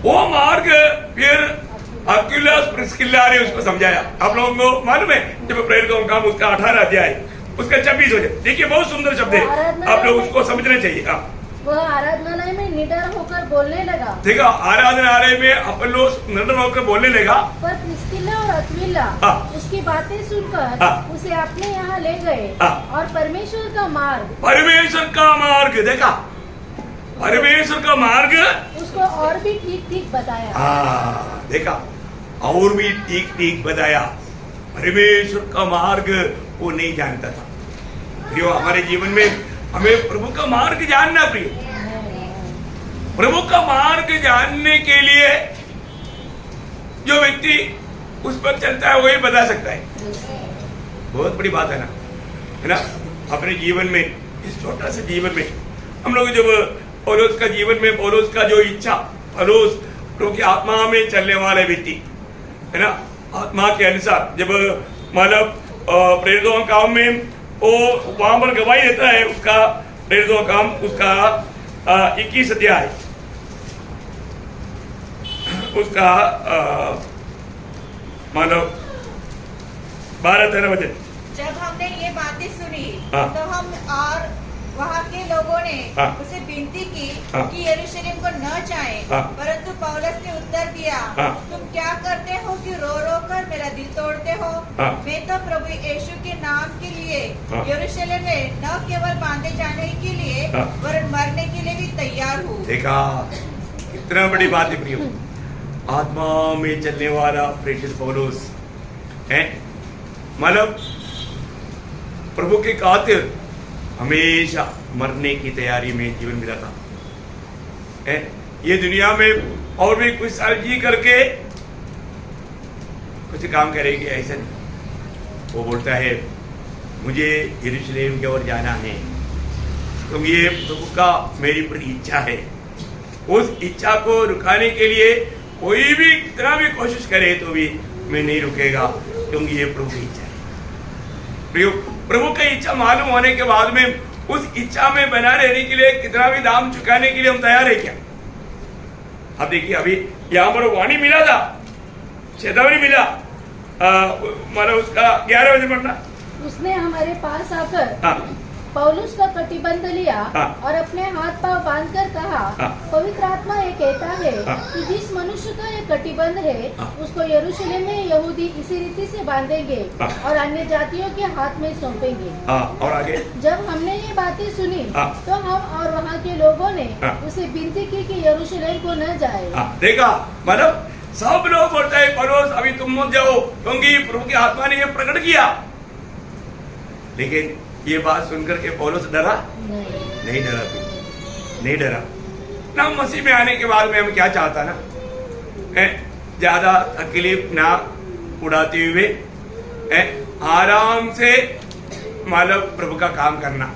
वो मार्ग फिर अक्विलास प्रिस्किल्ला ने उसको समझाया। आप लोगों को मालूम है, जब प्रेरित का काम उसका 18 अध्याय उसका 26 हो जाए, देखिए बहुत सुंदर शब्द है, आप लोग उसको समझना चाहिए। वह आराधनालय में निडर होकर बोलने लगा। देखा, आराधनालय में अपोल्लोस निडर होकर बोलने लगा, पर प्रिस्किल्ला और अक्विला उसकी बातें सुनकर उसे अपने यहाँ ले गए और परमेश्वर का मार्ग देखा, परमेश्वर का मार्ग उसको और भी ठीक ठीक बताया। देखा, और भी ठीक ठीक बताया। परमेश्वर का मार्ग वो नहीं जानता था। प्रियो, हमारे जीवन में हमें प्रभु का मार्ग जानना। प्रियो, प्रभु का मार्ग जानने के लिए जो व्यक्ति उस पर चलता है वही बता सकता है। बहुत बड़ी बात है ना। अपने जीवन में, इस छोटा सा जीवन में हम लोग जब पौलुस का जीवन में, पौलुस का जो इच्छा, पौलुस प्रभु की आत्मा में चलने वाले व्यक्ति है ना, आत्मा के अनुसार जब मतलब प्रेरितों का काम में वो वहां पर गवाही देता है, उसका प्रेरितों का काम उसका 21 अध्याय उसका मतलब 12-13 वचन। जब हमने ये बातें सुनी तो हम और वहाँ के लोगों ने उसे विनती की कि यरूशलेम को न जाएं, परंतु पौलुस ने उत्तर दिया, तुम क्या करते हो कि रो रो कर मेरा दिल तोड़ते हो। मैं तो प्रभु यीशु के नाम के लिए यरूशलेम में न केवल बांधे जाने के लिए वरन मरने के लिए भी तैयार हूँ। देखा, कितना बड़ी बात है प्रियो। आत्मा में चलने वाला प्रेषित पौलुस है, मतलब प्रभु के खातिर हमेशा मरने की तैयारी में जीवन बिताता है। ये दुनिया में और भी कुछ साल जी करके कुछ काम करेगी, ऐसा नहीं। वो बोलता है, मुझे यरूशलेम की ओर जाना है, तो ये प्रभु का मेरी बड़ी इच्छा है। उस इच्छा को रुकाने के लिए कोई भी कितना भी कोशिश करे तो भी मैं नहीं रुकेगा, क्योंकि ये प्रभु की इच्छा है। प्रभु की इच्छा मालूम होने के बाद में उस इच्छा में बना रहने के लिए कितना भी दाम चुकाने के लिए हम तैयार है क्या? अब देखिए, अभी यहाँ पर वाणी मिला था, चेतावनी मिला, मतलब उसका 11 बजे पढ़ना। उसने हमारे पास आकर पौलुस का कटिबंध लिया और अपने हाथ पांव बांधकर कहा, पवित्र आत्मा ये कहता है कि जिस मनुष्य का ये कटिबंध है उसको यरूशलेम में यहूदी इसी रीति से बांधेंगे और अन्य जातियों के हाथ में सौंपेंगे। और आगे, जब हमने ये बातें सुनी तो हम और वहाँ के लोगों ने उसे विनती की कि यरूशलेम को न जाए। देखा, मतलब सब लोग बोलते हैं पौलुस अभी तुम मत जाओ, क्योंकि प्रभु की आत्मा ने ये प्रकट किया। लेकिन ये बात सुनकर के पौलुस डरा नहीं डरा, नहीं डरा ना। मसीह में आने के बाद में हम क्या चाहता ना, ज्यादा तकलीफ ना उड़ाते हुए आराम से मतलब प्रभु का काम करना,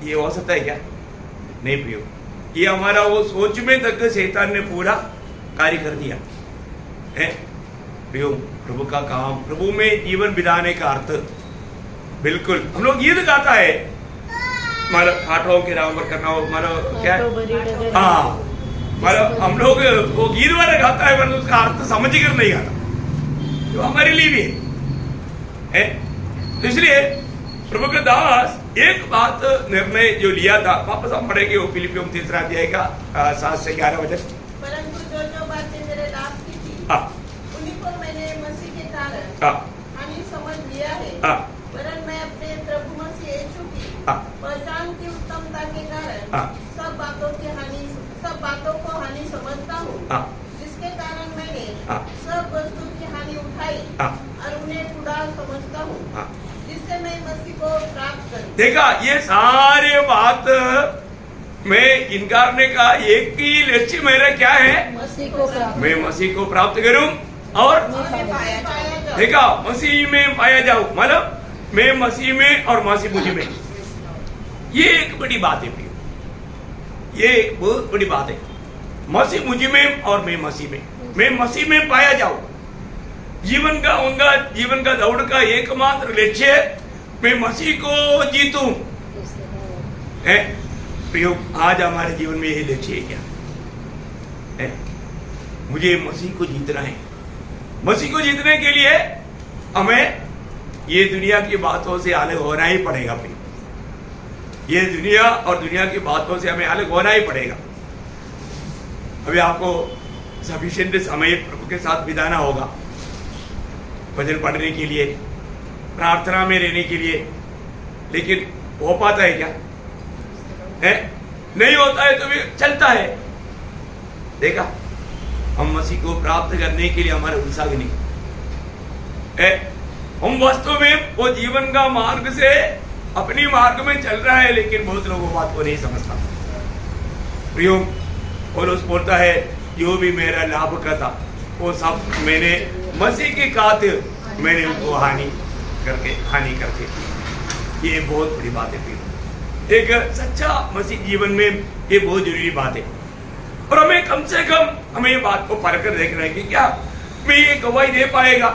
ये हो सकता है क्या? नहीं प्रियो, ये हमारा वो सोच में तक शैतान ने पूरा कार्य कर दिया है। प्रियो, प्रभु का काम, प्रभु में जीवन बिताने का अर्थ बिल्कुल, हम लोग गीत गाता है, मतलब हाथों के राम पर करना हो, मतलब क्या है, हाँ, मतलब हम लोग वो गीत वाला गाता है, पर उसका अर्थ समझ कर नहीं गाता, जो हमारे लिए भी है। तो इसलिए प्रभु के दास एक बात निर्णय जो लिया था, वापस हम पढ़ेंगे वो फिलिपियों 3 अध्याय का 7 से 11 वचन। परंतु जो बातें मेरे लाभ की थी, उन्हीं को मैंने मसीह के कारण हानि समझ लिया है, वरन मैं अपने प्रभु मसीह यीशु की पहचान की उत्तमता के कारण सब बातों को हानि समझता हूँ, जिसके कारण मैंने सब वस्तु की हानि उठाई और अपने कुड़ाल समझता हूँ, हाँ। जिससे मैं मसीह को प्राप्त करूं। देखा, ये सारे बात मैं इनकारने का एक ही लक्ष्य मेरा क्या है? मसीह को प्राप्त, मैं मसीह को प्राप्त करूं और में पाया जाए। देखा, मसीह में पाया जाऊं, मतलब मैं मसीह में और मसीह मुझ में। ये एक बड़ी बात है प्रियो, ये एक बहुत बड़ी बात है। मसीह मुझ में और मैं मसीह में, मैं मसीह में पाया जाऊं। जीवन का उनका जीवन का दौड़ का एकमात्र लक्ष्य मैं मसीह को जीतूं है प्रियो। आज हमारे जीवन में यही लक्ष्य है क्या है? मुझे मसीह को जीतना है। मसीह को जीतने के लिए हमें ये दुनिया की बातों से अलग होना ही पड़ेगा प्रियो। ये दुनिया और दुनिया की बातों से हमें अलग होना ही पड़ेगा। अभी आपको सफिशिएंट समय प्रभु के साथ बिताना होगा, भजन पढ़ने के लिए, प्रार्थना में रहने के लिए, लेकिन हो पाता है क्या? है नहीं होता है तो भी चलता है। देखा, हम मसीह को प्राप्त करने के लिए हमारे उत्साह नहीं है। हम वास्तव में वो जीवन का मार्ग से अपनी मार्ग में चल रहा है, लेकिन बहुत लोग वो बात को नहीं समझता। प्रियो, पौलुस बोलता है जो भी मेरा लाभ का था वो सब मैंने मसीह की खातिर मैंने उनको हानि करके। ये बहुत बड़ी बात है प्रियो। एक सच्चा मसीह जीवन में ये बहुत जरूरी बात है। और हमें कम से कम हमें ये बात को परख कर देखना है कि क्या मैं ये गवाही दे पाएगा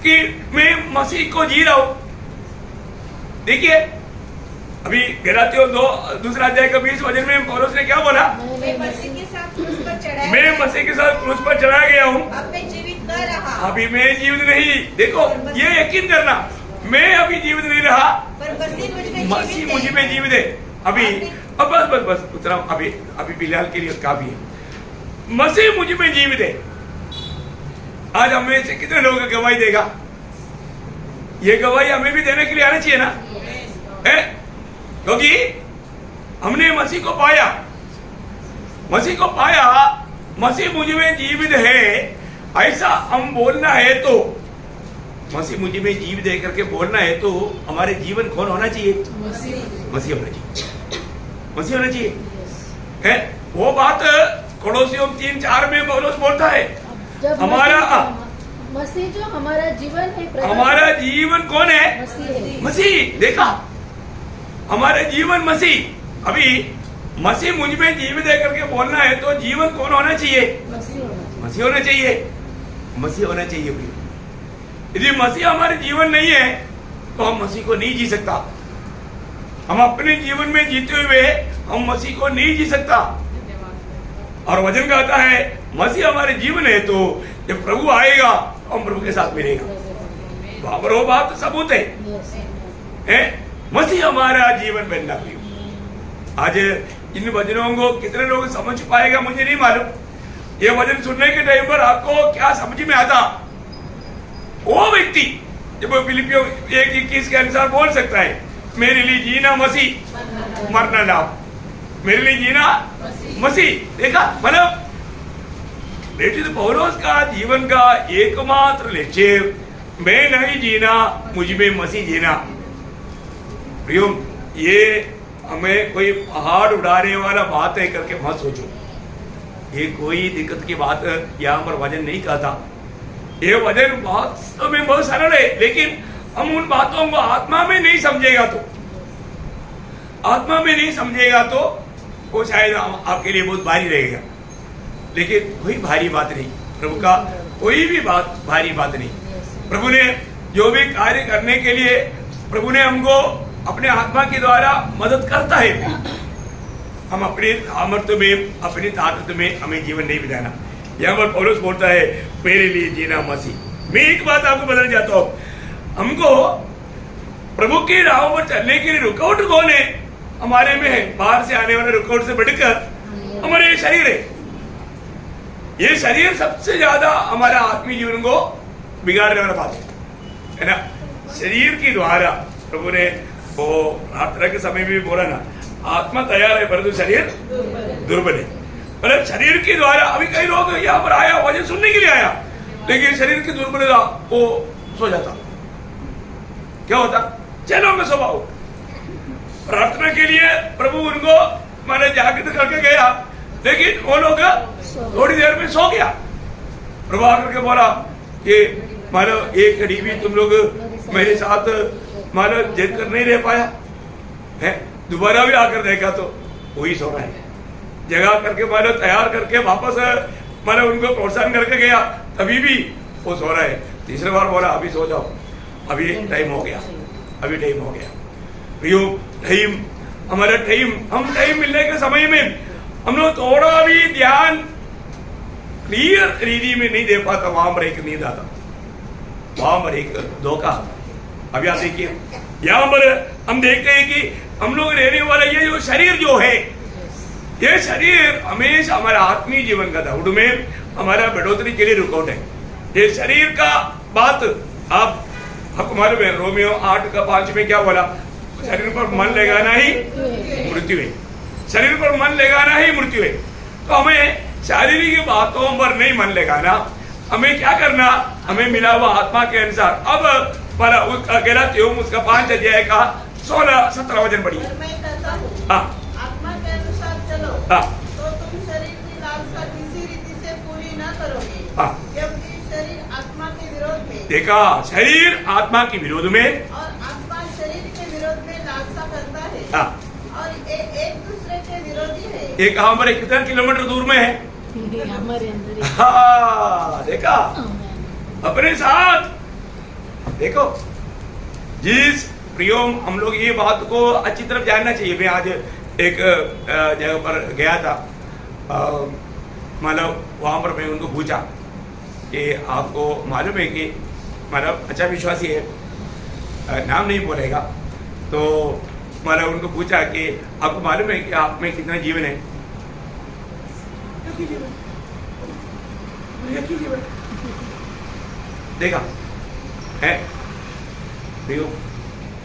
कि मैं मसीह को जी रहा हूं। देखिए, अभी गलातियों 2 अध्याय का 20 वचन में पौलुस ने क्या बोला? मैं मसीह के साथ क्रूस पर चढ़ाया मैं गया। मसीह के साथ क्रूस पर चढ़ा गया हूँ, अब मैं जीवित न रहा, अभी मैं जीवित नहीं। देखो, ये यकीन करना, मैं अभी जीवित नहीं रहा, पर मसीह मुझ में मसीह जीवित मुझ है। में जीवित है। अभी अब बस उतना अभी फिलहाल के लिए काफी है। मसीह मुझ में जीवित है। आज हमें से कितने लोगों का गवाही देगा? ये गवाही हमें भी देने के लिए आना चाहिए ना, है? क्योंकि हमने मसीह को पाया, मसीह मुझ में जीवित है, ऐसा हम बोलना है तो, मसीह मुझ में जीवित है करके बोलना है तो हमारे जीवन कौन होना चाहिए? मसीह होना चाहिए, है? वो बात कोलोसियों 3:4 में पौलुस बोलता है, जब हमारा मसीह जो हमारा जीवन है, हमारा जीवन कौन है? मसीह है। मसीह। देखा, हमारा जीवन मसीह। अभी मसीह मुझ में जीवित है करके बोलना है तो जीवन कौन होना चाहिए? मसीह होना चाहिए भाई। यदि मसीह हमारे जीवन नहीं है तो हम मसीह को नहीं जी सकता। हम अपने जीवन में जीते हुए हम मसीह को नहीं जी सकता। और वचन कहता है मसीह हमारे जीवन है तो जब प्रभु आएगा हम प्रभु के साथ मिलेगा। वहां पर वो बात सबूत है? मसीह हमारा जीवन बनना। आज इन वचनों को कितने लोग समझ पाएगा मुझे नहीं मालूम। ये वचन सुनने के टाइम पर आपको क्या समझ में आता? वो व्यक्ति जब फिलिपियों 1:21 के अनुसार बोल सकता है, मेरे लिए जीना मसीह, मरना लाभ। मेरे लिए जीना मसीह। देखा, मतलब बेटी तो पौलुस का जीवन का एकमात्र लक्ष्य मैं नहीं जीना, मुझ में मसीह जीना। प्रियो, ये हमें कोई पहाड़ उड़ाने वाला बात है करके मत सोचो। ये कोई दिक्कत की बात यहाँ पर वजन नहीं कहता। ये वजन वास्तव में बहुत सरल है, लेकिन हम उन बातों को आत्मा में नहीं समझेगा तो वो शायद आपके लिए बहुत भारी रहेगा। लेकिन कोई भारी बात नहीं, प्रभु का कोई भी बात भारी बात नहीं। प्रभु ने जो भी कार्य करने के लिए प्रभु ने हमको अपने आत्मा के द्वारा मदद करता है। हम अपने सामर्थ्य में, अपनी ताकत में हमें जीवन नहीं बिताना। यहाँ पर पौलुस बोलता है मेरे लिए जीना मसीह। मैं एक बात आपको बदल जाता हूँ, हमको प्रभु की राह पर चलने के लिए रुकावट कौन है? हमारे में है बाहर से आने वाले रुकावट से बढ़कर हमारे ये शरीर है। ये शरीर सबसे ज्यादा हमारा आत्मीय जीवन को बिगाड़ने वाला बात है ना। शरीर के द्वारा प्रभु ने वो प्रार्थना के समय भी बोला ना, आत्मा तैयार है परंतु शरीर दुर्बल है। मतलब शरीर के द्वारा अभी कई लोग यहाँ पर आया वजन सुनने के लिए आया, लेकिन शरीर की दुर्बलता वो सो जाता। क्या होता? चलो मैं स्वभाव प्रार्थना के लिए प्रभु उनको मैंने जागृत करके गया, लेकिन वो लोग थोड़ी देर में सो गया। प्रभु आकर के बोला कि मानो एक घड़ी भी तुम लोग मेरे साथ मानो जग कर नहीं रह पाया है। दोबारा भी आकर देखा तो वही सो रहा है। जगह करके मानो तैयार करके वापस मानो उनको प्रोत्साहन करके गया, तभी भी वो सो रहा है। तीसरी बार बोला अभी सो जाओ, अभी टाइम हो गया, अभी टाइम हो गया। टाइम हमारा टाइम, हम टाइम मिलने के समय में हम लोग थोड़ा भी ध्यान क्लियर रीति में नहीं दे पाता, वहां पर एक नींद आता, वहां पर एक धोखा। अभी आप देखिए यहाँ पर हम देखते हैं कि हम लोग रहने वाला ये जो शरीर जो है, ये शरीर हमेशा हमारा आत्मीय जीवन का था, उनमें हमारा बढ़ोतरी के लिए रुकावट है। ये शरीर का बात आपको मालूम है, रोमियो 8:5 में क्या बोला? शरीर पर मन लगाना ही मृत्यु है, शरीर पर मन लगाना ही मृत्यु है। तो हमें शारीरिक बातों पर नहीं मन लगाना, हमें क्या करना? हमें मिला हुआ आत्मा के अनुसार। अब गलातियों उसका 5 अध्याय का 16-17 वचन पढ़िए। मैं कहता हूँ, हाँ आत्मा के अनुसार चलो, हाँ तो तुम शरीर की लालसा किसी रीति से पूरी न करोगे, हाँ। क्योंकि शरीर आत्मा के विरोध में, देखा, शरीर आत्मा के विरोध में और आत्मा शरीर के विरोध में लालसा करता है, हाँ। और एक दूसरे के विरोधी है। ये कहाँ पर कितना किलोमीटर दूर में है? हमारे अंदर ही। हाँ, देखा, अपने साथ देखो। जिस प्रियोम हम लोग ये बात को अच्छी तरफ जानना चाहिए। मैं आज एक जगह पर गया था, मतलब वहां पर मैं उनको पूछा कि आपको मालूम है कि मतलब अच्छा विश्वासी है, नाम नहीं बोलेगा, तो मतलब उनको पूछा कि आपको मालूम है कि आप में कितना जीवन है? देखा है प्रियो,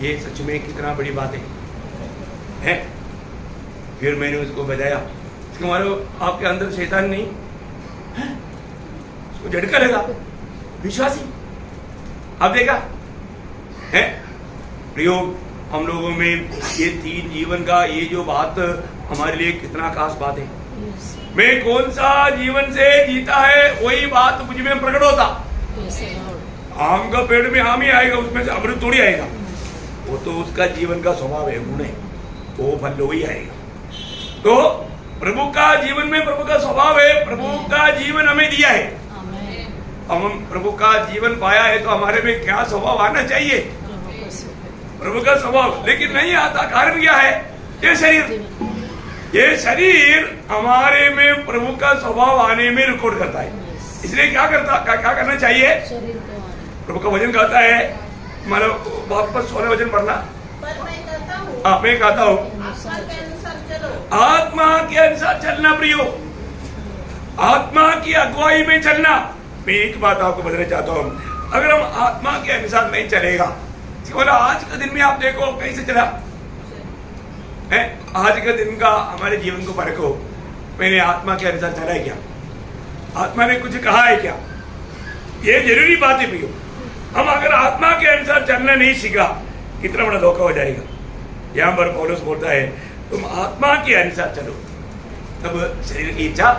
ये सच में कितना बड़ी बात है? फिर मैंने उसको बताया, मानो आपके अंदर शैतान नहीं है, उसको झटका लगा, विश्वासी। अब देखा है प्रियो, हम लोगों में ये 3 जीवन का ये जो बात हमारे लिए कितना खास बात है। मैं कौन सा जीवन से जीता है वही बात मुझ में प्रकट होता। आम का पेड़ में आम ही आएगा, उसमें से अमृत थोड़ी आएगा। वो तो उसका जीवन का स्वभाव है, गुण है, वो फल वही आएगा। तो प्रभु का जीवन में प्रभु का स्वभाव है, प्रभु का जीवन हमें दिया है। हम प्रभु का जीवन पाया है तो हमारे में क्या स्वभाव आना चाहिए? प्रभु का स्वभाव। लेकिन नहीं आता, कारण क्या है? ये शरीर हमारे में प्रभु का स्वभाव आने में रिकॉर्ड करता है। इसलिए क्या करना चाहिए? प्रभु का वचन कहता है, मतलब वापस 16 वचन पढ़ना। पर मैं कहता हूँ, मैं कहता हूँ, आत्मा के अनुसार चलो, आत्मा के अनुसार चलना प्रियो, आत्मा की अगुवाई में चलना। मैं एक बात आपको बताना चाहता हूँ, अगर हम आत्मा के अनुसार नहीं चलेगा, बोला आज का दिन में आप देखो कैसे चला है, आज के दिन का हमारे जीवन को परखो, मैंने आत्मा के अनुसार चला है क्या? आत्मा ने कुछ कहा है क्या? ये जरूरी बात है प्रियो। हम अगर आत्मा के अनुसार चलना नहीं सीखा, कितना बड़ा धोखा हो जाएगा। यहाँ पर पौलुस बोलता है, तुम आत्मा के अनुसार चलो, तब शरीर की इच्छा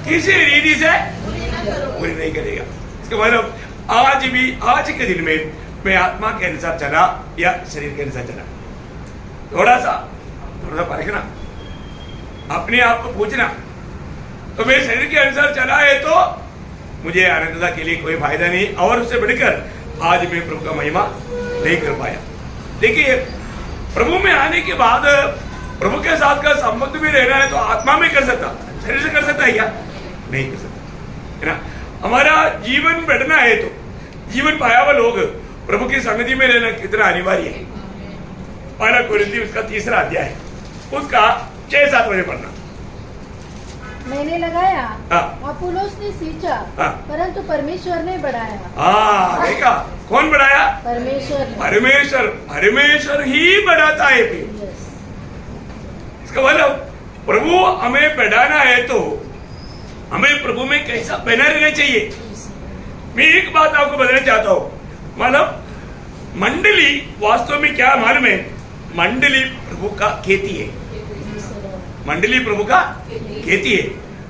किसी रीति से पूरी नहीं करेगा। इसका मतलब आज भी, आज के दिन में मैं आत्मा के अनुसार चला या शरीर के अनुसार चला, थोड़ा सा परखना, अपने आप को पूछना। तो मैं शरीर के अनुसार चला है तो मुझे आनंदता के लिए कोई फायदा नहीं, और उससे बढ़कर आज मैं प्रभु का महिमा नहीं कर पाया। देखिए, प्रभु में आने के बाद प्रभु के साथ का संबंध भी रहना है तो आत्मा में कर सकता, शरीर से कर सकता है क्या? नहीं कर सकता, है ना। हमारा जीवन बढ़ना है तो जीवन पाया हुआ लोग प्रभु की संगति में रहना कितना अनिवार्य है। पहला कोरिन्थी उसका 3 अध्याय, उसका 6-7 बजे पढ़ना। मैंने लगाया, हाँ। अपुल्लोस ने सींचा, हाँ। परंतु परमेश्वर ने बढ़ाया। हाँ, देखा, कौन बढ़ाया? परमेश्वर ने। परमेश्वर ही बढ़ाता है। इसका मतलब प्रभु हमें बढ़ाना है तो हमें प्रभु में कैसा बना रहना चाहिए। मैं एक बात आपको बताना चाहता हूँ, मतलब मंडली वास्तव में क्या मालूम है, मंडली प्रभु का खेती है। मंडली प्रभु का खेती है।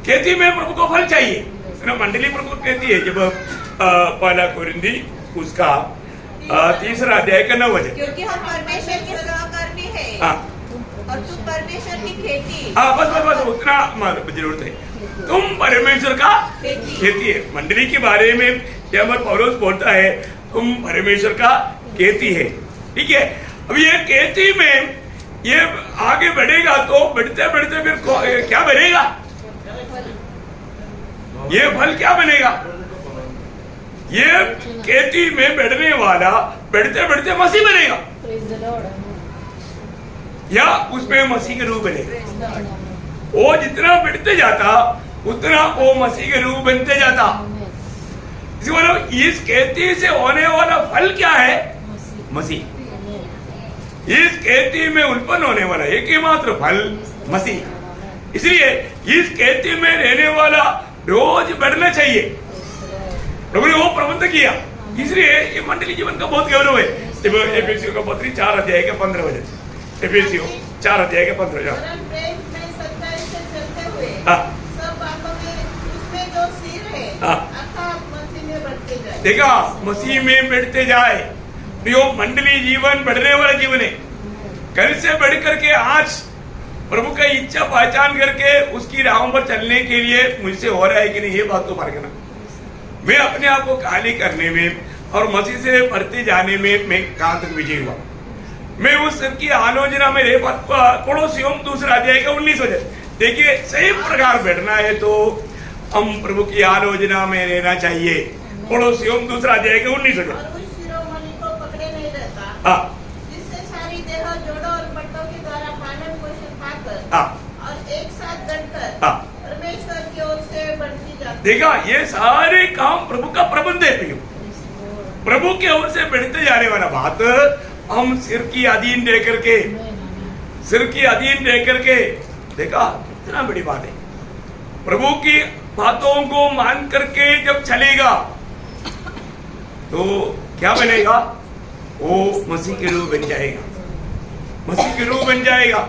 खेती में प्रभु को फल चाहिए ना, मंडली प्रभु को खेती है। जब पहला कोरिंथी उसका 3 अध्याय का 9 वचन, क्योंकि हम परमेश्वर के सहकर्मी हैं और तुम परमेश्वर की खेती। बस उतना जरूरत है। तुम परमेश्वर का खेती है। मंडली के बारे में जब पौलुस बोलता है तुम परमेश्वर का खेती है, ठीक है। अब ये खेती में ये आगे बढ़ेगा तो बढ़ते बढ़ते फिर क्या बनेगा, ये फल क्या बनेगा। ये खेती में बढ़ने वाला बढ़ते बढ़ते मसीह बनेगा या उसमें मसीह के रूप बनेगा। वो जितना बढ़ते जाता उतना वो मसीह के रूप बनते जाता। मतलब इस खेती से होने वाला फल क्या है, मसीह। इस खेती में उत्पन्न होने वाला एक ही मात्र फल मसीह। इसलिए इस खेती में रहने वाला रोज बढ़ना चाहिए। प्रभु ने वो प्रबंध किया, इसलिए ये मंडली जीवन का बहुत गौरव है। एफेसियों का पत्री 4 अध्याय के 15 वचन, एफेसियों 4 अध्याय के 15 वचन। देखा, मसीह में बढ़ते जाए। यो मंडली जीवन बढ़ने वाला जीवन है। कल से बढ़ करके आज प्रभु का इच्छा पहचान करके उसकी राहों पर चलने के लिए मुझसे हो रहा है कि नहीं, ये बात तो परखना। मैं अपने आप को खाली करने में और मसीह से बढ़ते जाने में मैं कहां तक विजय हुआ। मैं उस की आलोचना में कोलोसियों 2 अध्याय का 19 वचन। देखिए, सही प्रकार बैठना है तो हम प्रभु की आलोचना में रहना चाहिए। कोलोसियों 2 अध्याय के 19 वचन। जिससे सारी देह जोड़ों और पट्टों के द्वारा पालन पोषण पाकर और एक साथ गढ़कर परमेश्वर की ओर से बढ़ती जाती। देखा, ये सारे काम प्रभु का प्रबंध है। प्रभु की ओर से बढ़ते जाने वाला बात हम सिर की अधीन रह करके, सिर की अधीन रह करके, देखा कितना बड़ी बात है। प्रभु की बातों को मान करके जब चलेगा तो क्या बनेगा, वो मसीह के रूप बन जाएगा, मसीह के रूप बन जाएगा।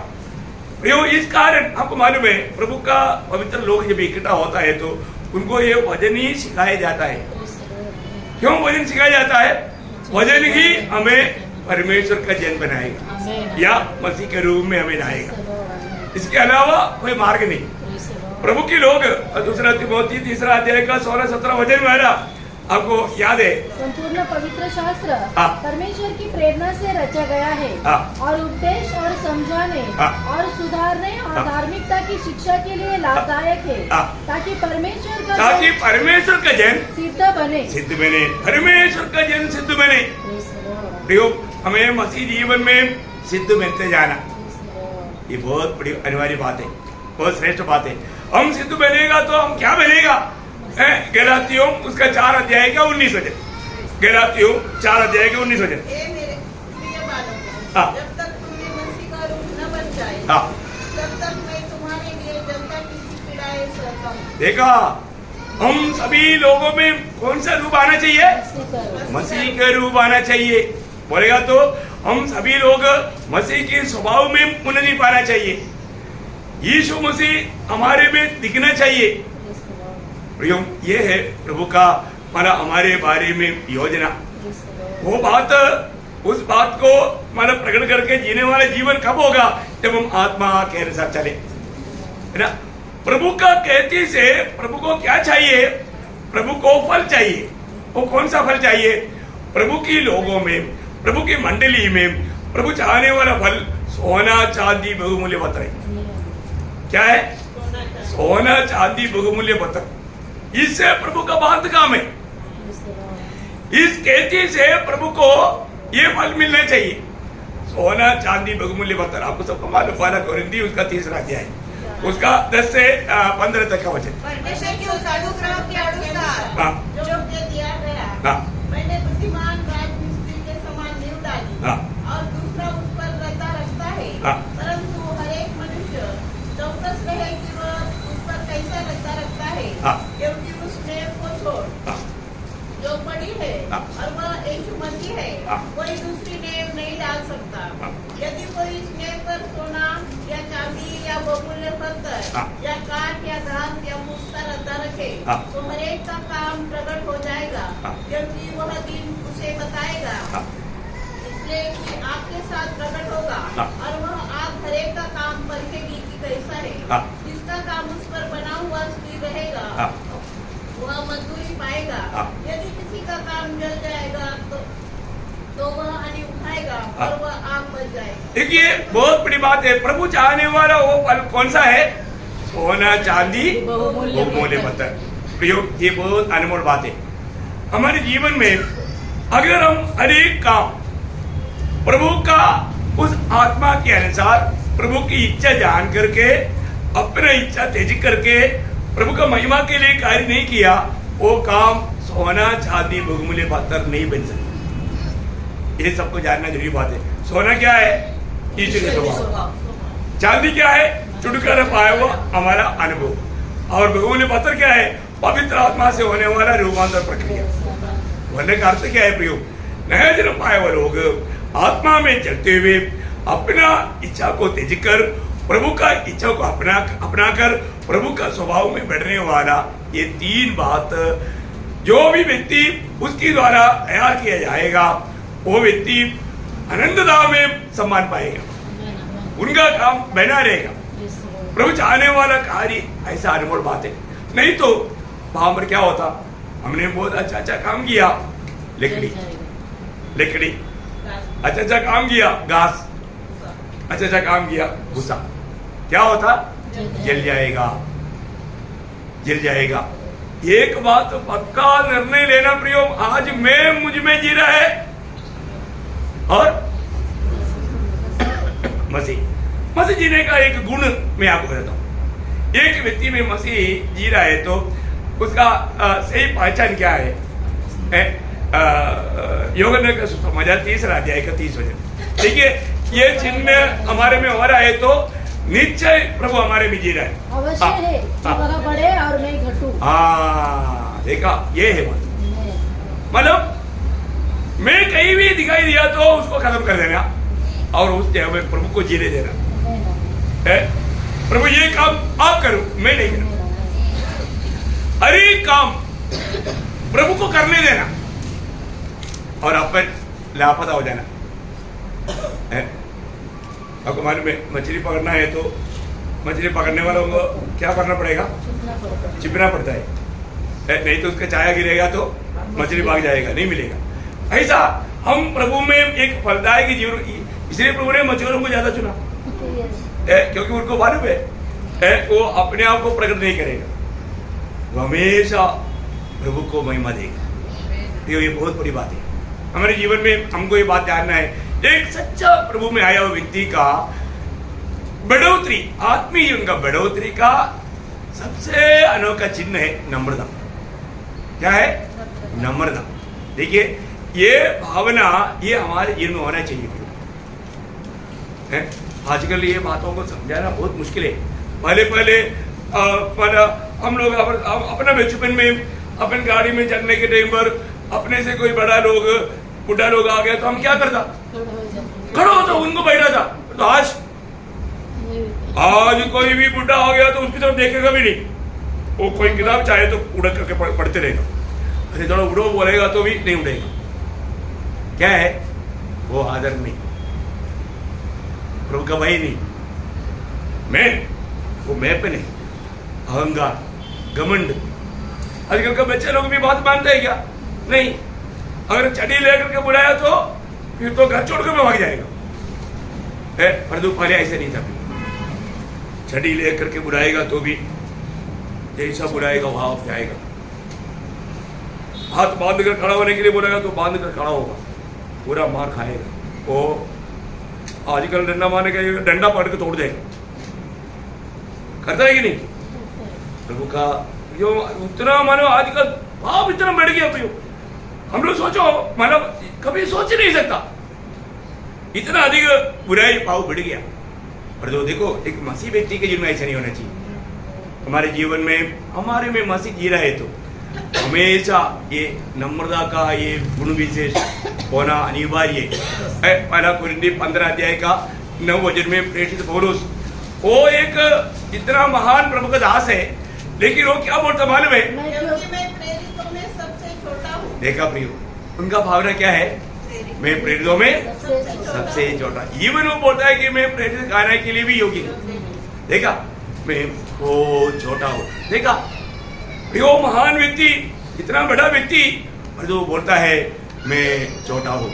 इस कारण आपको मालूम है, प्रभु का पवित्र लोग जब इकट्ठा होता है तो उनको ये वचन ही सिखाया जाता है। क्यों वचन सिखाया जाता है? वचन ही हमें परमेश्वर का जन बनाएगा या मसीह के रूप में हमें लाएगा। इसके अलावा कोई मार्ग नहीं। प्रभु के लोग 2 तिमोथी 3 अध्याय का 16-17 वचन में आया, आपको याद है? संपूर्ण पवित्र शास्त्र परमेश्वर की प्रेरणा से रचा गया है और उपदेश और समझाने और सुधारने और धार्मिकता की शिक्षा के लिए लाभदायक है, ताकि परमेश्वर का जन सिद्ध बने। परमेश्वर का जन सिद्ध बने। हमें मसीह जीवन में सिद्ध बनते जाना, ये बहुत बड़ी अनिवार्य बात है, बहुत श्रेष्ठ बात है। हम सिद्ध बनेगा तो हम क्या बनेगा? गलातियों उसका 4 अध्याय का 19 वचन। गलातियों 4 अध्याय का 19 वचन। जब तक तुमने मसीह का रूप न बन जाए तब तक मैं तुम्हारे लिए जनता की पीड़ाएं सहता हूं। देखा, हम सभी लोगों में कौन सा रूप आना चाहिए? मसीह का रूप आना चाहिए। बोलेगा तो हम सभी लोग मसीह के स्वभाव में उन्नति पाना चाहिए। यीशु मसीह हमारे में दिखना चाहिए। ये है प्रभु का माना हमारे बारे में योजना। वो बात, उस बात को माना प्रकट करके जीने वाला जीवन कब होगा? जब हम आत्मा के अनुसार चले, है ना। प्रभु का कहती से प्रभु को क्या चाहिए? प्रभु को फल चाहिए। वो कौन सा फल चाहिए? प्रभु की लोगों में, प्रभु की मंडली में प्रभु चाहने वाला फल सोना चांदी बहुमूल्य पत्थर है। क्या है? सोना चांदी बहुमूल्य पत्थर। इससे प्रभु का बहुत काम है। इस खेती से प्रभु को ये फल मिलना चाहिए, सोना चांदी बहुमूल्य पत्थर। आपको सबको मालूम, 12 कोरिन्थी उसका 3 अध्याय उसका 10 से 15 तक का वचन। परमेश्वर के उस अनुग्रह के अनुसार जो दिया गया, मैंने बुद्धिमान राजमिस्त्री के समान नींव डाली और दूसरा उस पर रता रखता है, परंतु हर एक मनुष्य चौकस रहे कि वह उस पर कैसा रता रखता है, क्योंकि उस नेव को छोड़ जो बड़ी है और वह यीशु होती है, हाँ। कोई दूसरी नेम नहीं डाल सकता। हाँ। यदि कोई इस नेम पर सोना या चांदी या बहुमूल्य पत्थर हाँ। या काठ या धान या मुक्ता रद्दा रखे, हाँ। तो हर एक का काम प्रकट हो जाएगा, हाँ। क्योंकि वह दिन उसे बताएगा। हाँ। इसलिए कि आपके साथ प्रकट होगा, हाँ। और वह आप हर एक का काम परखेगी कि कैसा है। हाँ। जिसका काम उस पर बना हुआ स्थिर रहेगा, हाँ। वह मजदूरी पाएगा। हाँ। यदि किसी का काम जल जाएगा तो वह अनी उठाएगा, हाँ। और वह आग बच जाएगा। देखिए बहुत बड़ी बात है, प्रभु चाहने वाला वो फल कौन सा है? सोना चांदी बहुमूल्य पत्थर। प्रियो, ये बहुत अनमोल बात है। हमारे जीवन में अगर हम हर एक काम प्रभु का उस आत्मा के अनुसार, प्रभु की इच्छा जान करके, अपना इच्छा तेज करके प्रभु का महिमा के लिए कार्य नहीं किया, वो काम सोना चांदी बहुमूल्य पत्थर नहीं बन सकता। ये सबको जानना जरूरी बात है। सोना क्या है? ईश्वरीय स्वभाव। चांदी क्या है? चुटकर पाया हुआ हमारा अनुभव। और बहुमूल्य पत्थर क्या है? पवित्र आत्मा से होने वाला रूपांतर प्रक्रिया। बोलने का अर्थ क्या है प्रियो? नया जन्म पाए हुए लोग आत्मा में चलते हुए अपना इच्छा को तेज कर, प्रभु का इच्छा को अपना कर प्रभु का स्वभाव में बढ़ने वाला, ये तीन बात जो भी व्यक्ति उसके द्वारा तैयार किया जाएगा, वो व्यक्ति आनंददाम में सम्मान पाएगा, उनका काम बना रहेगा। प्रभु चाहने वाला कार्य ऐसा अनमोल बात है। नहीं तो वहां पर क्या होता? हमने बहुत अच्छा अच्छा काम किया, लकड़ी अच्छा अच्छा काम किया, घास अच्छा अच्छा काम किया, भूसा, क्या होता? जल जाएगा, जल जाएगा। एक बात पक्का निर्णय लेना प्रियो, आज मैं मुझ में जी रहा है और मसीह जीने का एक गुण मैं आपको बताता हूं। एक व्यक्ति में मसीह जी रहा है तो उसका सही पहचान क्या है? यूहन्ना का सुसमाचार 3 अध्याय का 30 वचन। देखिए, ये चिन्ह हमारे में हो रहा है तो निश्चय प्रभु हमारे में जी रहा है। अवश्य है कि वह बढ़े और मैं घटूं। देखा, ये है मतलब मैं कहीं भी दिखाई दिया तो उसको खत्म कर देना और उस जगह में प्रभु को जीने देना। प्रभु ये काम आप करो, मैं नहीं करूं। हर एक काम प्रभु को करने देना और अपन लापता हो जाना। आपको मालूम है, मछली पकड़ना है तो मछली पकड़ने वालों को क्या करना पड़ेगा? छिपना पड़ता है, नहीं तो उसका छाया गिरेगा तो मछली भाग जाएगा, नहीं मिलेगा। ऐसा हम प्रभु में एक फलदायक जीवन, इसलिए प्रभु ने मछलियों को ज्यादा चुना, क्योंकि उनको मालूम है वो अपने आप को प्रकट नहीं करेगा, वो हमेशा प्रभु को महिमा देगा। ये बहुत बड़ी बात है हमारे जीवन में। हमको ये बात जानना है, एक सच्चा प्रभु में आया हुआ व्यक्ति का बढ़ोतरी, आत्मीय जीवन का बढ़ोतरी का सबसे अनोखा चिन्ह है नम्रता। क्या है? नम्रता। देखिए, ये भावना ये हमारे जीवन में होना चाहिए। आजकल ये बातों को समझाना बहुत मुश्किल है। पहले हम लोग अपना बचपन में अपन गाड़ी में चलने के टाइम पर अपने से कोई बड़ा लोग, बुढ़ा लोग आ गया तो हम क्या करता? खड़ा होता, उनको बैठा था। तो आज कोई भी बुढ़ा हो गया तो उसकी तरफ देखेगा भी नहीं, वो कोई किताब चाहे तो उड़ करके पढ़ते रहेगा। अरे थोड़ा उड़ो बोलेगा तो भी नहीं उड़ेगा। क्या है वो? आदर नहीं, प्रभु का भय नहीं, मैं पे नहीं, अहंकार, घमंड। आजकल का बच्चे लोग भी बात मानते हैं क्या? नहीं। अगर छड़ी लेकर के बुलाया तो फिर तो घर छोड़ कर भाग जाएगा। परंतु पहले ऐसे नहीं था, छड़ी लेकर के बुलाएगा तो भी जैसा बुलाएगा वहां जाएगा। हाथ बांध कर खड़ा होने के लिए बोलेगा तो बांध कर खड़ा होगा, पूरा मार खाएगा। वो आजकल डंडा मारने का डंडा पकड़ के तोड़ देगा, करता है कि नहीं? प्रभु का जो उतना मानो आजकल भाव इतना बढ़ गया प्रियो, हम लोग सोचो मतलब कभी सोच ही नहीं सकता, इतना अधिक बुराई भाव बढ़ गया। पर जो देखो, एक मसीह व्यक्ति के जीवन में ऐसा नहीं होना चाहिए। हमारे जीवन में हमारे मसीह जी रहा है तो हमेशा ये नम्रता का ये गुण विशेष होना अनिवार्य है। पहला कुरिन्थी 15 अध्याय का 9 वचन में प्रेषित पौलुस वो एक इतना महान प्रभु का दास है, लेकिन वो क्या बोलता मालूम है? क्योंकि मैं प्रेरितों में सबसे छोटा हूँ। देखा प्रियो, उनका भावना क्या है? मैं प्रेरितों में सबसे छोटा। इवन वो बोलता है कि मैं प्रेरित कहने के लिए भी योग्य हूँ। देखा, मैं वो छोटा हूँ। देखा प्रियो, महान व्यक्ति, इतना बड़ा व्यक्ति, और जो बोलता है मैं छोटा हूँ,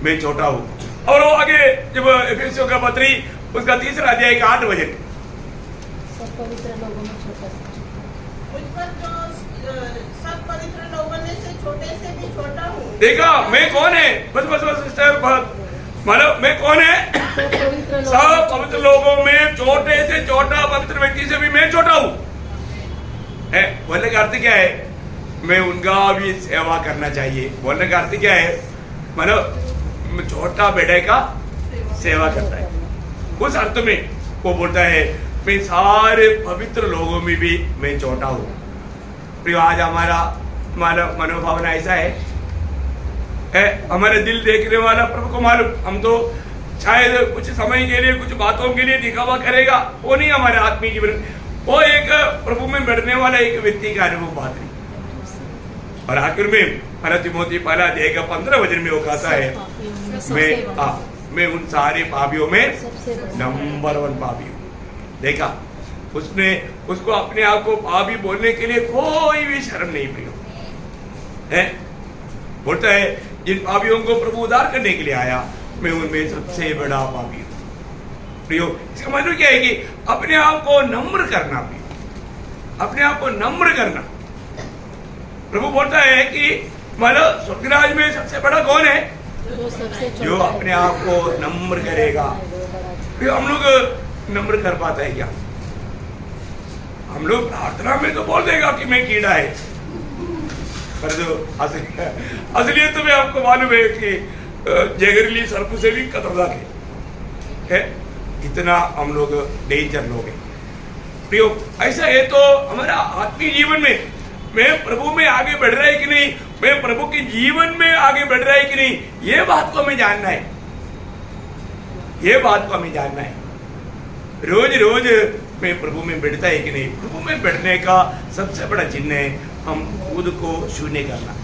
मैं छोटा हूँ। और वो आगे जब एफेसियों का पत्री उसका 3 अध्याय का 8 वचन, सब पवित्र लोगों में छोटा सा मुझ पर जो सब पवित्र लोगों में से छोटे से भी छोटा हूँ। देखा मैं कौन है? बस सिस्टर, मतलब मैं कौन है? सब पवित्र लोगों में छोटे से छोटा, पवित्र व्यक्ति से भी मैं छोटा हूँ। बोलने का अर्थ क्या है? मैं उनका भी सेवा करना चाहिए। बोलने का अर्थ क्या है? मतलब छोटा बेटे का सेवा करता है, उस अर्थ में वो बोलता है मैं सारे पवित्र लोगों में भी मैं छोटा हूँ। प्रिय, आज हमारा मनोभावना ऐसा है, हमारे दिल देखने वाला प्रभु को मालूम। हम तो शायद कुछ समय के लिए, कुछ बातों के लिए दिखावा करेगा, वो नहीं हमारे आत्मीय जीवन। वो एक प्रभु में बढ़ने वाला एक व्यक्ति का अनुभव बात नहीं। और आखिर में पहला तिमोथी 1 अध्याय का 15 वचन में वो कहता है मैं उन सारे पापियों में नंबर 1 पापी हूँ। देखा, उसने उसको अपने आप को पापी बोलने के लिए कोई भी शर्म नहीं प्रियो है। बोलता है जिन पापियों को प्रभु उद्धार करने के लिए आया, मैं उनमें सबसे बड़ा पापी हूँ। प्रियो, इसका मतलब क्या है कि अपने आप को नम्र करना, प्रियो अपने आप को नम्र करना। प्रभु बोलता है कि मतलब स्वर्गराज में सबसे बड़ा कौन है? जो अपने आप को नम्र करेगा। फिर हम लोग नम्र कर पाता है क्या? हम लोग प्रार्थना में तो बोल देगा कि मैं कीड़ा है, पर जो असलियत में आपको मालूम है कि जहरीली सर्प से भी खतरनाक है। इतना हम लोग डेंजर लोग हैं। प्रियो, ऐसा है तो हमारा आत्मीय जीवन में मैं प्रभु में आगे बढ़ रहा है कि नहीं, मैं प्रभु के जीवन में आगे बढ़ रहा है कि नहीं, ये बात को हमें जानना है। ये बात को हमें जानना है। रोज रोज मैं प्रभु में बढ़ता है कि नहीं। प्रभु में बढ़ने का सबसे बड़ा चिन्ह है हम खुद को शून्य करना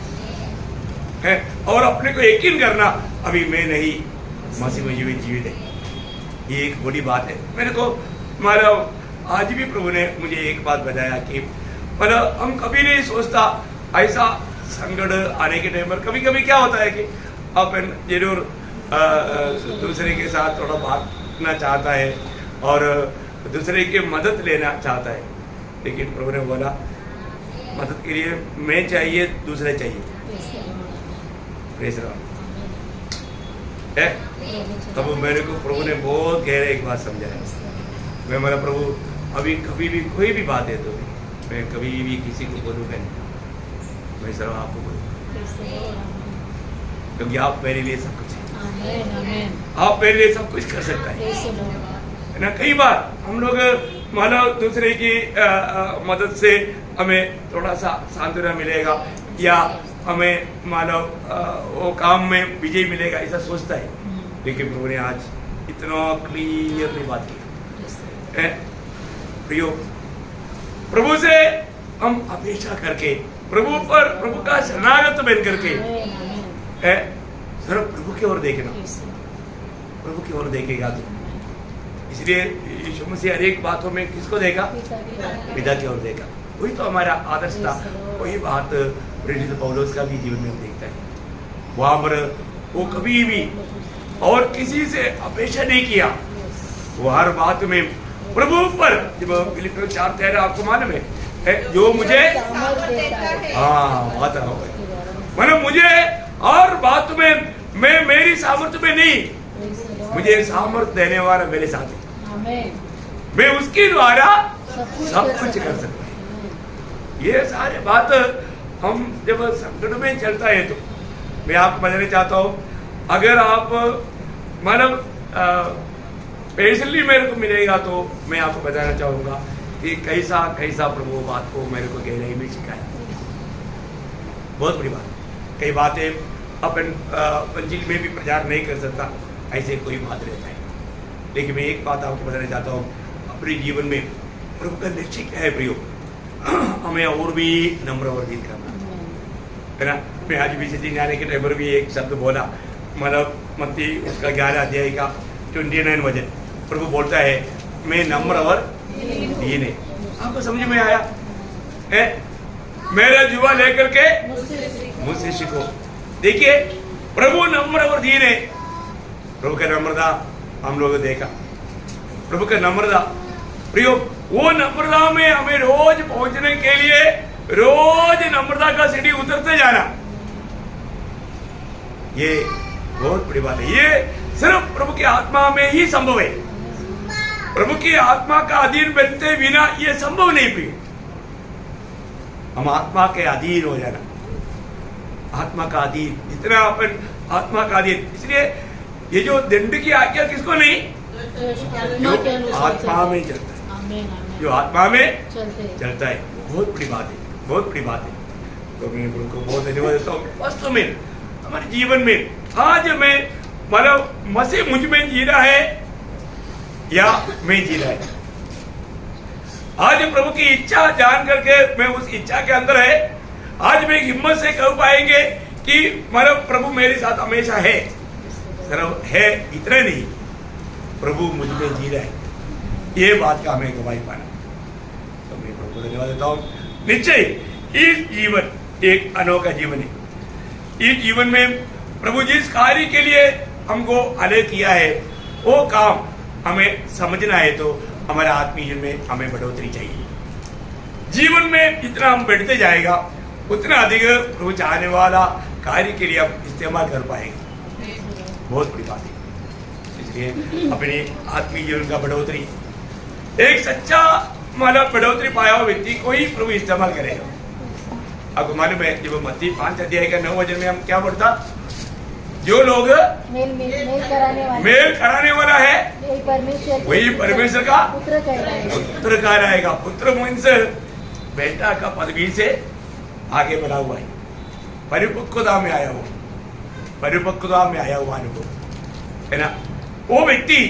है और अपने को यकीन करना अभी मैं नहीं, मसीह में जीवित है। ये एक बड़ी बात है। मेरे को मतलब आज भी प्रभु ने मुझे एक बात बताया कि मतलब हम कभी नहीं सोचता ऐसा संकट आने के टाइम पर कभी कभी क्या होता है कि अपन जरूर दूसरे के साथ थोड़ा भागना चाहता है और दूसरे की मदद लेना चाहता है, लेकिन प्रभु ने बोला मदद के लिए मैं चाहिए, दूसरे चाहिए। Praise the Lord. तब मेरे को प्रभु ने बहुत गहरा एक बात समझाया। मैं मेरा प्रभु अभी कभी भी कोई भी बात है तो मैं कभी भी किसी को बोलूँगा नहीं, मैं सिर्फ आपको बोलूँगा, क्योंकि आप मेरे लिए सब कुछ है। आप मेरे लिए सब कुछ कर सकता है ना। कई बार हम लोग मानो दूसरे की मदद से हमें थोड़ा सा सांत्वना मिलेगा या हमें मानो वो काम में विजय मिलेगा ऐसा सोचता है, लेकिन प्रभु ने आज इतना क्लियरली बात की है। प्रियो, प्रभु से हम अपेक्षा करके प्रभु का शरणागत बन करके है सिर्फ प्रभु की ओर देखना, प्रभु की ओर देखेगा तो। इसलिए यीशु मसीह हर एक बातों में किसको देखा? पिता की ओर देखा। वही तो हमारा आदर्श था। वही बात प्रेरित पौलुस का भी जीवन में हम देखता है। वहां पर वो कभी भी और किसी से अपेक्षा नहीं किया। वो हर बात में प्रभु पर, जब फिलिपियों 4:13 आपको मालूम है जो मुझे मतलब मुझे और बात में मैं मेरी सामर्थ्य में नहीं, मुझे सामर्थ्य देने वाला मेरे साथ है। मैं उसके द्वारा सब कुछ कर सकता हूँ। ये सारे बात हम जब संकट में चलता है तो मैं आपको बताना चाहता हूँ, अगर आप मतलब पेशली मेरे को मिलेगा तो मैं आपको बताना चाहूँगा कि कैसा प्रभु बात को मेरे को गहराई में सिखाया। बहुत बड़ी बात। कई बातें अपन मंजिल में भी प्रचार नहीं कर सकता, ऐसे कोई बात रहता है। लेकिन मैं एक बात आपको बताना चाहता हूँ, अपने जीवन में प्रभु का निश्चय क्या है प्रियो, हमें और भी नम्र और दीन करना है ना। मैं आज विशेष आने के टाइम पर भी एक शब्द बोला, मतलब मत्ती उसका 11 अध्याय का 29 वचन, प्रभु बोलता है मैं नम्र और दीन है। आपको समझ में आया है? मेरा जुआ लेकर के मुझसे सीखो। देखिए प्रभु नम्र और दीन है। प्रभु का नम्रता हम लोग देखा, प्रभु का नम्रता प्रियो, वो नम्रता में हमें रोज पहुंचने के लिए रोज नम्रता का सीढ़ी उतरते जाना, ये बहुत बड़ी बात है। ये सिर्फ प्रभु की आत्मा में ही संभव है। प्रभु की आत्मा का अधीन बनते बिना ये संभव नहीं प्रियो। हम आत्मा के अधीन हो जाना, आत्मा का अधीन, इतना अपन आत्मा का अधीन। इसलिए ये जो दंड की आज्ञा किसको नहीं, जो आत्मा में चलता है, जो आत्मा में चलता है। बहुत बड़ी बात है, बहुत बड़ी बात है। तो मैं प्रभु को बहुत धन्यवाद देता हूँ। वास्तव में हमारे जीवन में आज मैं मतलब मसीह मुझ में जी रहा है या मैं जी रहा है, आज प्रभु की इच्छा जान करके मैं उस इच्छा के अंदर है। आज मैं हिम्मत से कह पाएंगे कि मतलब प्रभु मेरे साथ हमेशा है, सिर्फ है इतना नहीं, प्रभु मुझ में जी रहा है, ये बात का हमें गवाही पाना। तो मैं प्रभु को धन्यवाद देता हूँ। निश्चय इस जीवन एक अनोखा जीवन है। इस जीवन में प्रभु जिस कार्य के लिए हमको अलग किया है वो काम हमें समझना है, तो हमारे आत्मीय जीवन में हमें बढ़ोतरी चाहिए। जीवन में जितना हम बढ़ते जाएगा उतना अधिक प्रभु चाहने वाला कार्य के लिए हम इस्तेमाल कर पाएंगे। बहुत बड़ी बात है। इसलिए अपने आत्मीय जीवन का बढ़ोतरी, एक सच्चा मतलब बढ़ोतरी पाया हुआ व्यक्ति को ही प्रभु इस्तेमाल करेगा। आपको मालूम है जब मत्ती 5 अध्याय का 9 वचन में हम क्या पढ़ता, जो लोग मेल कराने वाला है वही परमेश्वर का पुत्र कहलाएगा। पुत्र मीन्स बेटा का पदवी से आगे बढ़ा हुआ है, परिपक्वता में आया हुआ, परिपक्वता में आया हुआ अनुभव है ना। वो व्यक्ति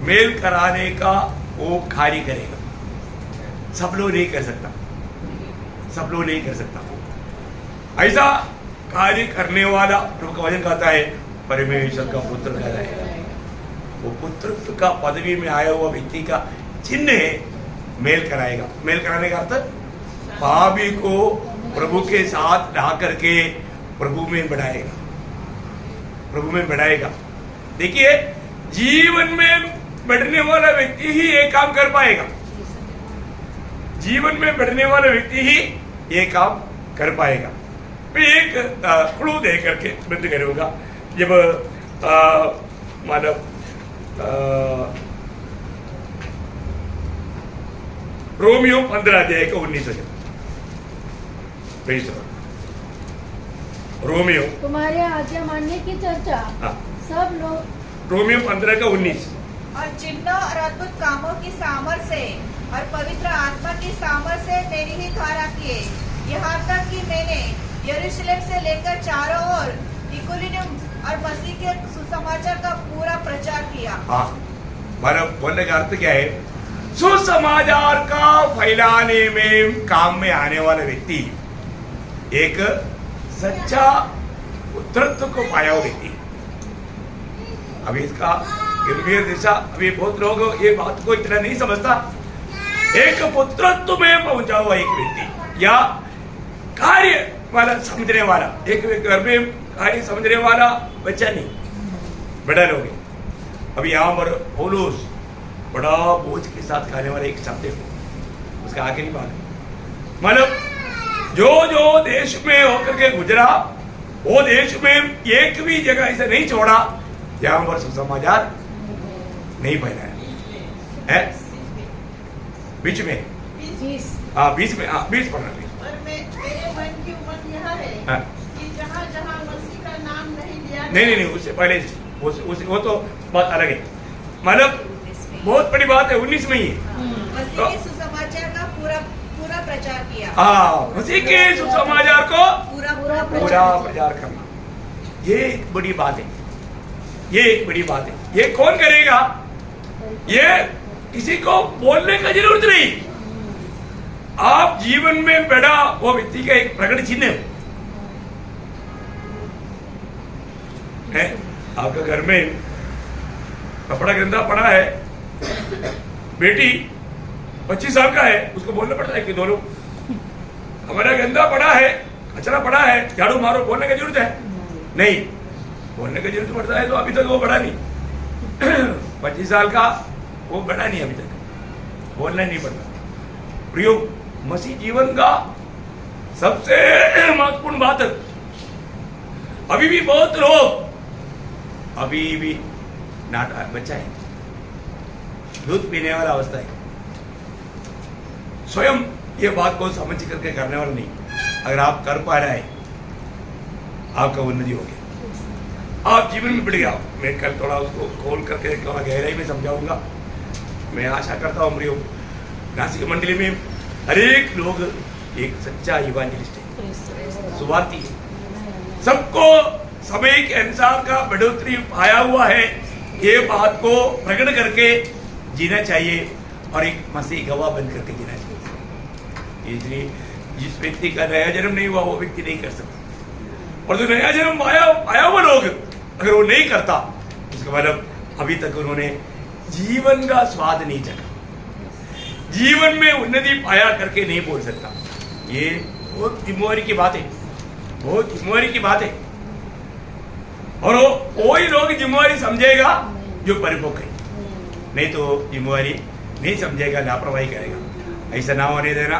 मेल कराने का वो कार्य करेगा। सब लोग नहीं कर सकता, सब लोग नहीं कर सकता। ऐसा कार्य करने वाला प्रभु का वचन कहता है परमेश्वर का पुत्र कहलाएगा। वो पुत्रत्व का पदवी में आया हुआ व्यक्ति का चिन्ह है, मेल कराएगा। मेल कराने का अर्थ पापी को प्रभु के साथ ला करके प्रभु में बढ़ाएगा, प्रभु में बढ़ाएगा। देखिए जीवन में बढ़ने वाला व्यक्ति ही ये काम कर पाएगा, जीवन में बढ़ने वाला व्यक्ति ही ये काम कर पाएगा। मैं एक क्लू दे करके बंद करूंगा। जब मानव रोमियो 15 अध्याय का 19 वचन, रोमियो तुम्हारे आज्ञा मानने की चर्चा सब लोग, रोमियो 15 का 19। और चिन्ह और अद्भुत कामों की सामर्थ्य से और पवित्र आत्मा की सामर्थ्य से मेरी ही द्वारा किए, यहाँ तक कि मैंने यरूशलेम से लेकर चारों ओर इकुनियम और मसीह के सुसमाचार का पूरा प्रचार किया। हाँ, मतलब बोलने का अर्थ क्या है, सुसमाचार का फैलाने में काम में आने वाला व्यक्ति एक सच्चा पुत्रत्व को पाया हुआ व्यक्ति। अभी इसका गंभीर दिशा, अभी बहुत लोग ये बात को इतना नहीं समझता। एक पुत्रत्व में पहुंचा हुआ एक व्यक्ति या कार्य वाला समझने वाला, एक घर में कार्य समझने वाला बच्चा नहीं, बड़ा लोग है। अभी यहाँ पर पौलुस बड़ा बोझ के साथ खाने वाला एक शब्द है, उसका आखिरी बात मतलब जो जो देश में होकर के गुजरा वो देश में एक भी जगह ऐसा नहीं छोड़ा जहां पर सुसमाचार नहीं फैलाया है। बीच में 20 में 20 पढ़ना। और मेरे मन की उम्र यह है कि जहाँ जहाँ मसीह का नाम नहीं लिया, नहीं, उससे पहले वो तो बात अलग है। मतलब बहुत बड़ी बात है, 19 में ही मसीह के सुसमाचार का पूरा प्रचार किया। हाँ, मसीह के सुसमाचार को पूरा प्रचार करना। ये एक बड़ी बात है, ये एक बड़ी बात है। ये कौन करेगा? ये किसी को बोलने का जरूरत नहीं। आप जीवन में बड़ा वो व्यक्ति का एक प्रकट चिन्ह है। आपके घर में कपड़ा गंदा पड़ा है, बेटी 25 साल का है, उसको बोलना पड़ता है कि दोनों हमारा गंदा पड़ा है, कचरा पड़ा है, झाड़ू मारो, बोलने की जरूरत है? नहीं, बोलने की जरूरत पड़ता है तो अभी तक वो बड़ा नहीं 25 साल का वो बड़ा नहीं, अभी तक बोलना नहीं पड़ता। प्रियो, मसीह जीवन का सबसे महत्वपूर्ण बात है। अभी भी बहुत लोग अभी भी बच्चा है, दूध पीने वाला अवस्था है, स्वयं ये बात को समझ करके करने वाला नहीं। अगर आप कर पा रहे हैं, आपका उन्नति हो गया, आप जीवन में बढ़ गया। मैं कल थोड़ा उसको खोल करके थोड़ा गहराई में समझाऊंगा। मैं आशा करता हूँ प्रियो, नासिक मंडली में हर एक लोग एक सच्चा इवांजलिस्ट है, सुवार्थी है, सबको समय के अनुसार का बढ़ोतरी आया हुआ है, ये बात को प्रकट करके जीना चाहिए और एक मसीह गवाह बन करके जीना चाहिए। इसलिए जिस व्यक्ति का नया जन्म नहीं हुआ वो व्यक्ति नहीं कर सकता, और जो नया जन्म आया हुआ लोग अगर वो नहीं करता, उसका मतलब अभी तक उन्होंने जीवन का स्वाद नहीं चखा, जीवन में उन्नति पाया करके नहीं बोल सकता। ये बहुत जिम्मेवारी की बात है, बहुत जिम्मेवारी की बात है। और वही लोग जिम्मेवारी समझेगा जो परिपक्व है, नहीं तो जिम्मेवारी नहीं समझेगा, लापरवाही करेगा। ऐसा ना होने देना,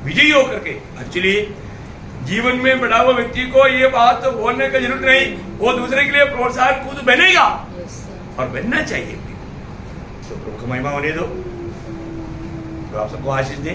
विजयी होकर के। एक्चुअली जीवन में बढ़ा हुआ व्यक्ति को ये बात तो बोलने की जरूरत नहीं, वो दूसरे के लिए प्रोत्साहन खुद बनेगा और बनना चाहिए। तो प्रभु को महिमा होने दो, तो आप सबको आशीष दे।